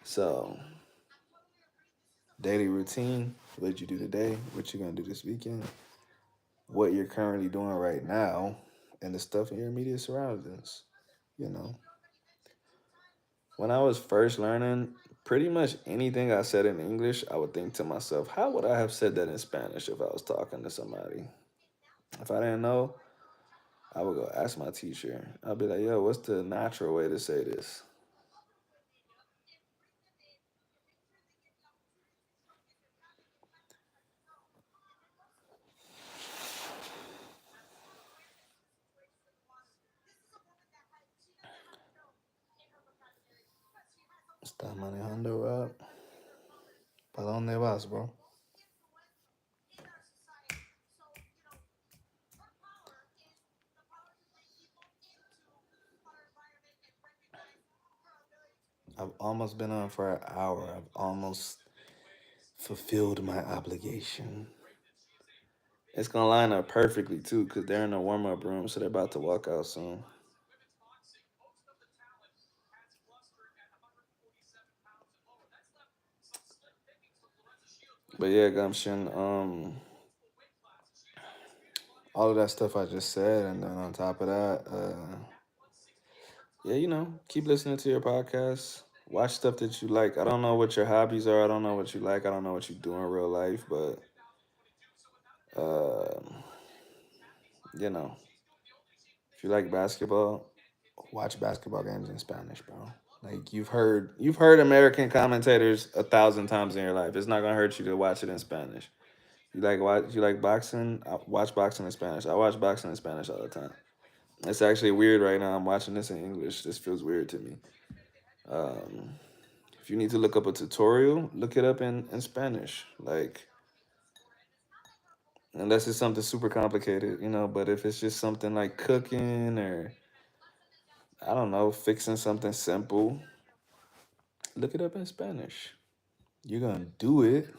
So, daily routine, what did you do today? What you going to do this weekend? What you're currently doing right now and the stuff in your immediate surroundings, you know. When I was first learning, pretty much anything I said in English, I would think to myself, how would I have said that in Spanish if I was talking to somebody? If I didn't know, I would go ask my teacher. I'd be like, yo, what's the natural way to say this? Está manejando up. ¿Para dónde vas, bro? I've almost been on for an hour. I've almost fulfilled my obligation. It's gonna line up perfectly too, because they're in the warm up room, so they're about to walk out soon. But yeah, Gumption, all of that stuff I just said, and then on top of that, yeah, keep listening to your podcast. Watch stuff that you like. I don't know what your hobbies are. I don't know what you like. I don't know what you do in real life, but uh, you know, if you like basketball, watch basketball games in Spanish, bro. Like you've heard American commentators 1,000 times in your life. It's not gonna hurt you to watch it in Spanish. You like boxing? Watch boxing in Spanish. I watch boxing in Spanish all the time. It's actually weird right now. I'm watching this in English. This feels weird to me. Um, If you need to look up a tutorial, look it up in Spanish. Like, unless it's something super complicated, you know. But if it's just something like cooking or I don't know, fixing something simple, look it up in Spanish. You're gonna do it.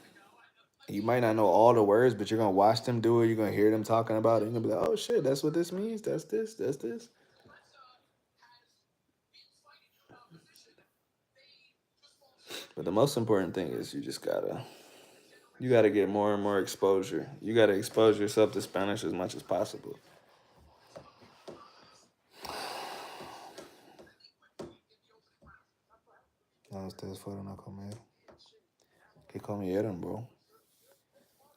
You might not know all the words, but you're gonna watch them do it. You're gonna hear them talking about it. You're gonna be like, "Oh shit, that's what this means. That's this. That's this." But the most important thing is you gotta get more and more exposure. You gotta expose yourself to Spanish as much as possible. No, ustedes fueron a comer. ¿Qué comieron, bro?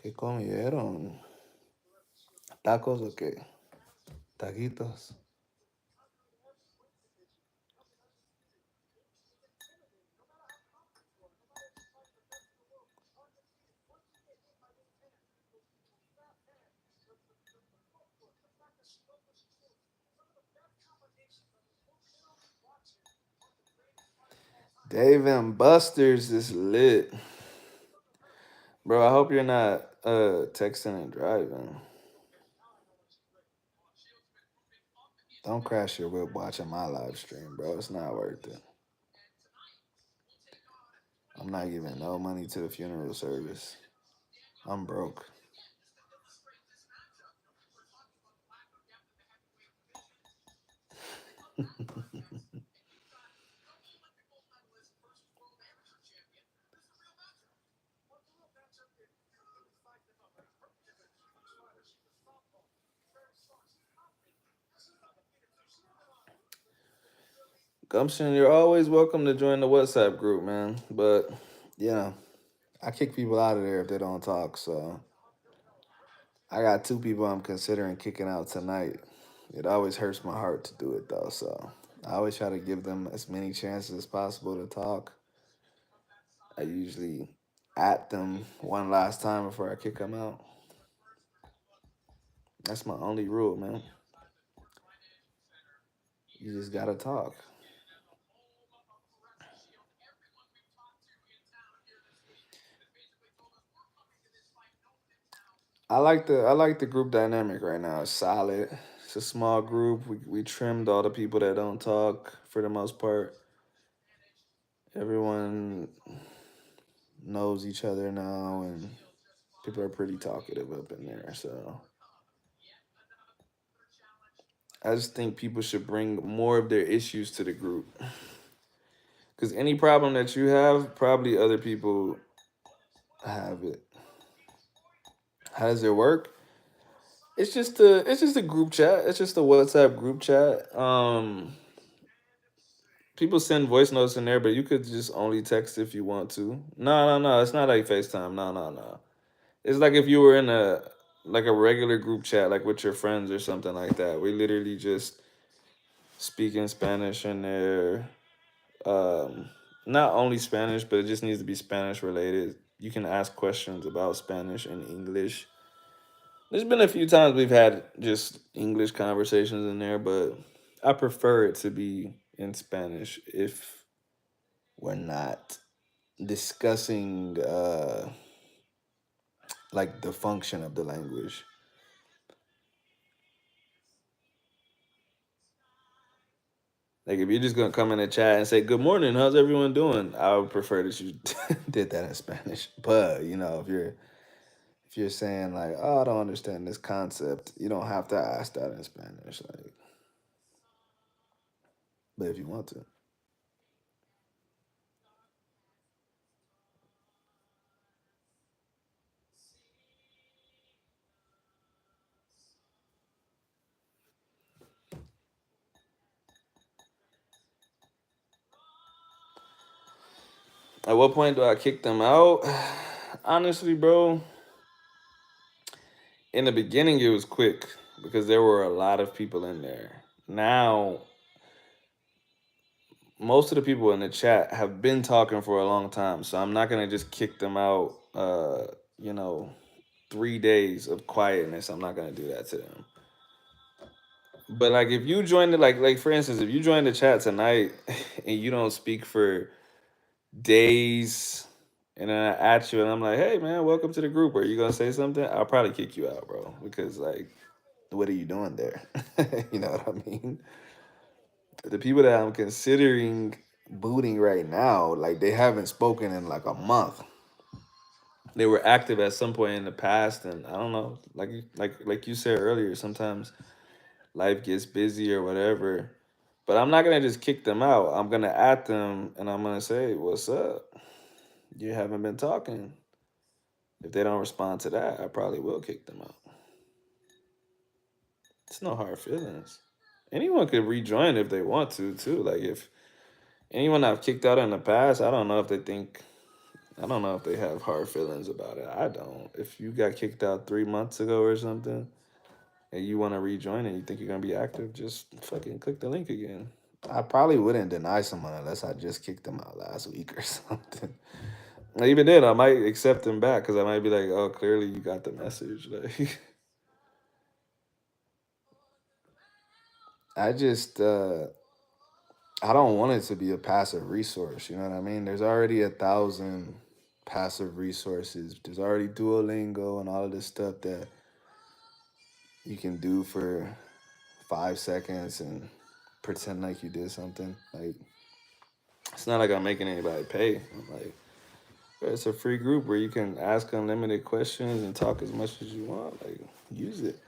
¿Qué comieron? ¿Tacos o qué? Taquitos. Dave and Buster's is lit. Bro, I hope you're not texting and driving. Don't crash your whip watching my live stream, bro. It's not worth it. I'm not giving no money to the funeral service. I'm broke. Gumption, you're always welcome to join the WhatsApp group, man. But yeah, I kick people out of there if they don't talk. So I got two people I'm considering kicking out tonight. It always hurts my heart to do it though. So I always try to give them as many chances as possible to talk. I usually at them one last time before I kick them out. That's my only rule, man. You just gotta talk. I like the group dynamic right now. It's solid. It's a small group. We trimmed all the people that don't talk for the most part. Everyone knows each other now, and people are pretty talkative up in there. So I just think people should bring more of their issues to the group. Because any problem that you have, probably other people have it. How does it work? It's just a group chat. It's just a WhatsApp group chat. People send voice notes in there, but you could just only text if you want to. No. It's not like FaceTime. No. It's like if you were in a like a regular group chat, like with your friends or something like that. We literally just speak in Spanish in there. Um, Not only Spanish, but it just needs to be Spanish related. You can ask questions about Spanish and English. There's been a few times we've had just English conversations in there, but I prefer it to be in Spanish if we're not discussing like the function of the language. Like if you're just gonna come in the chat and say good morning, how's everyone doing? I would prefer that you did that in Spanish. But you know, if you're saying like, oh, I don't understand this concept, you don't have to ask that in Spanish. Like, but if you want to. At what point do I kick them out? Honestly, bro, in the beginning it was quick because there were a lot of people in there. Now, most of the people in the chat have been talking for a long time, so I'm not gonna just kick them out. You know, 3 days of quietness. I'm not gonna do that to them. But like, if you join the like for instance, if you join the chat tonight and you don't speak for days, and then I at you and I'm like, hey man, welcome to the group. Are you gonna say something? I'll probably kick you out, bro. Because like, what are you doing there? You know what I mean? The people that I'm considering booting right now, like they haven't spoken in like a month. They were active at some point in the past, and I don't know, like you said earlier, sometimes life gets busy or whatever. But I'm not gonna just kick them out. I'm gonna at them and I'm gonna say, "What's up? You haven't been talking." If they don't respond to that, I probably will kick them out. It's no hard feelings. Anyone could rejoin if they want to, too. Like if anyone I've kicked out in the past, I don't know if they think, I don't know if they have hard feelings about it. I don't. If you got kicked out 3 months ago or something, and you want to rejoin and you think you're gonna be active, just fucking click the link again. I probably wouldn't deny someone unless I just kicked them out last week or something. Even then, I might accept them back because I might be like, "Oh, clearly you got the message." Like, I just, I don't want it to be a passive resource. You know what I mean? There's already 1,000 passive resources. There's already Duolingo and all of this stuff that you can do for 5 seconds and pretend like you did something. Like, it's not like I'm making anybody pay. I'm like, it's a free group where you can ask unlimited questions and talk as much as you want. Like, use it.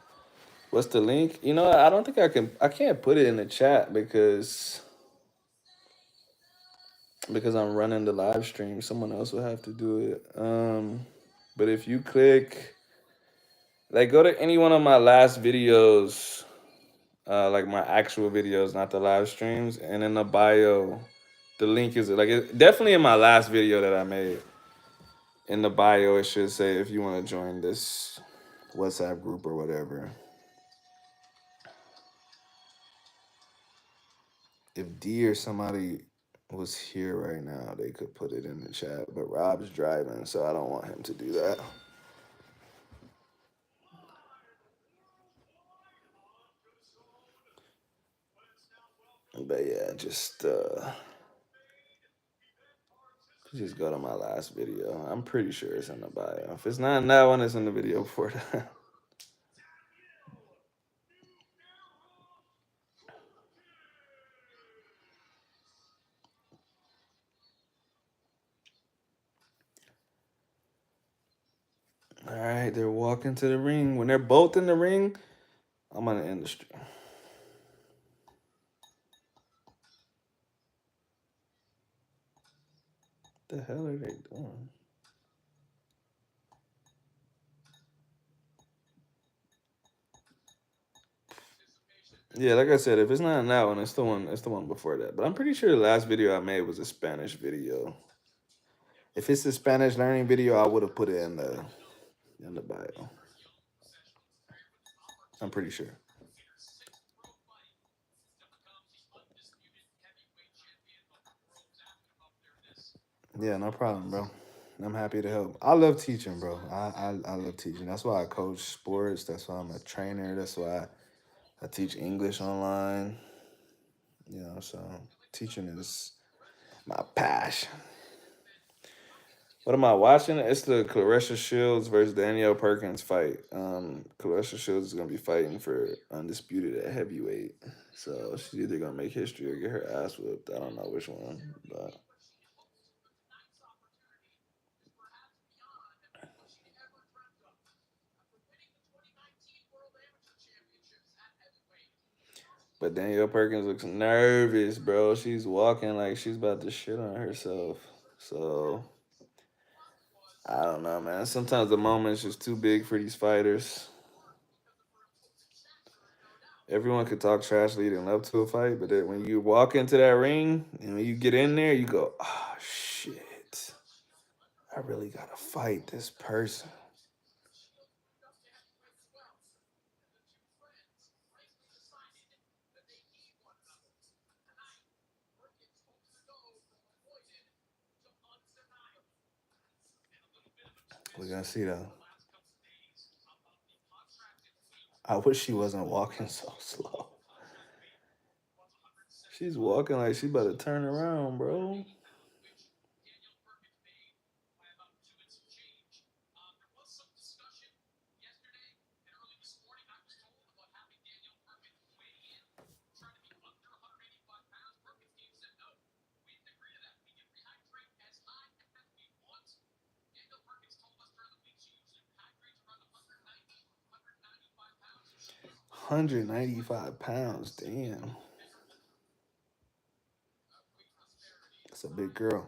What's the link? You know, I don't think I can. I can't put it in the chat because I'm running the live stream. Someone else will have to do it. But if you click, like, go to any one of my last videos, like my actual videos, not the live streams, and in the bio, the link is like definitely in my last video that I made. In the bio, it should say if you want to join this WhatsApp group or whatever. If D or somebody was here right now, they could put it in the chat. But Rob's driving, so I don't want him to do that. But yeah, just go to my last video. I'm pretty sure it's in the bio. If it's not in that one, it's in the video before that. All right, they're walking to the ring. When they're both in the ring, I'm gonna end the stream. What the hell are they doing? Yeah, like I said, if it's not in that one, it's the one. It's the one before that. But I'm pretty sure the last video I made was a Spanish video. If it's a Spanish learning video, I would have put it in the bio. I'm pretty sure. Yeah, no problem, bro. I'm happy to help. I love teaching, bro. I love teaching. That's why I coach sports. That's why I'm a trainer. That's why I teach English online. You know, so teaching is my passion. What am I watching? It's the Clarissa Shields versus Danielle Perkins fight. Clarissa Shields is gonna be fighting for undisputed at heavyweight. So she's either gonna make history or get her ass whipped. I don't know which one, but Danielle Perkins looks nervous, bro. She's walking like she's about to shit on herself. So I don't know, man. Sometimes the moment's just too big for these fighters. Everyone could talk trash leading up to a fight, but then when you walk into that ring and when you get in there, you go, "Oh shit, I really gotta fight this person." We're gonna see though. I wish she wasn't walking so slow. She's walking like she about to turn around, bro. 195 pounds. Damn. That's a big girl.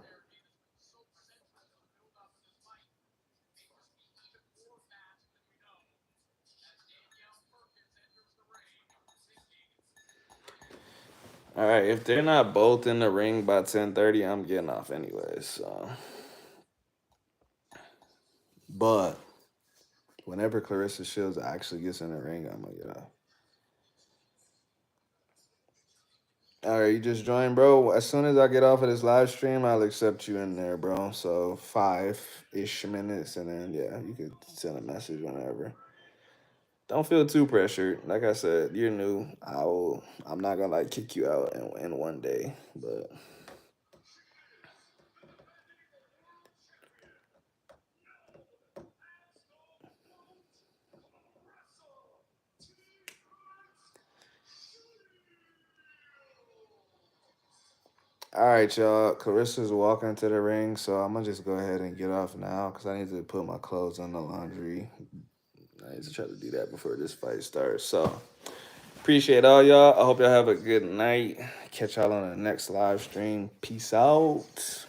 All right, if they're not both in the ring by 10:30, I'm getting off anyways. So, but whenever Clarissa Shields actually gets in the ring, I'm gonna get off. All right, you just joined, bro. As soon as I get off of this live stream, I'll accept you in there, bro. So 5-ish minutes, and then yeah, you could send a message whenever. Don't feel too pressured. Like I said, you're new. I'm not gonna like kick you out in one day, but. All right, y'all. Carissa's walking to the ring, so I'm gonna just go ahead and get off now because I need to put my clothes on the laundry. I need to try to do that before this fight starts. So appreciate all y'all. I hope y'all have a good night. Catch y'all on the next live stream. Peace out.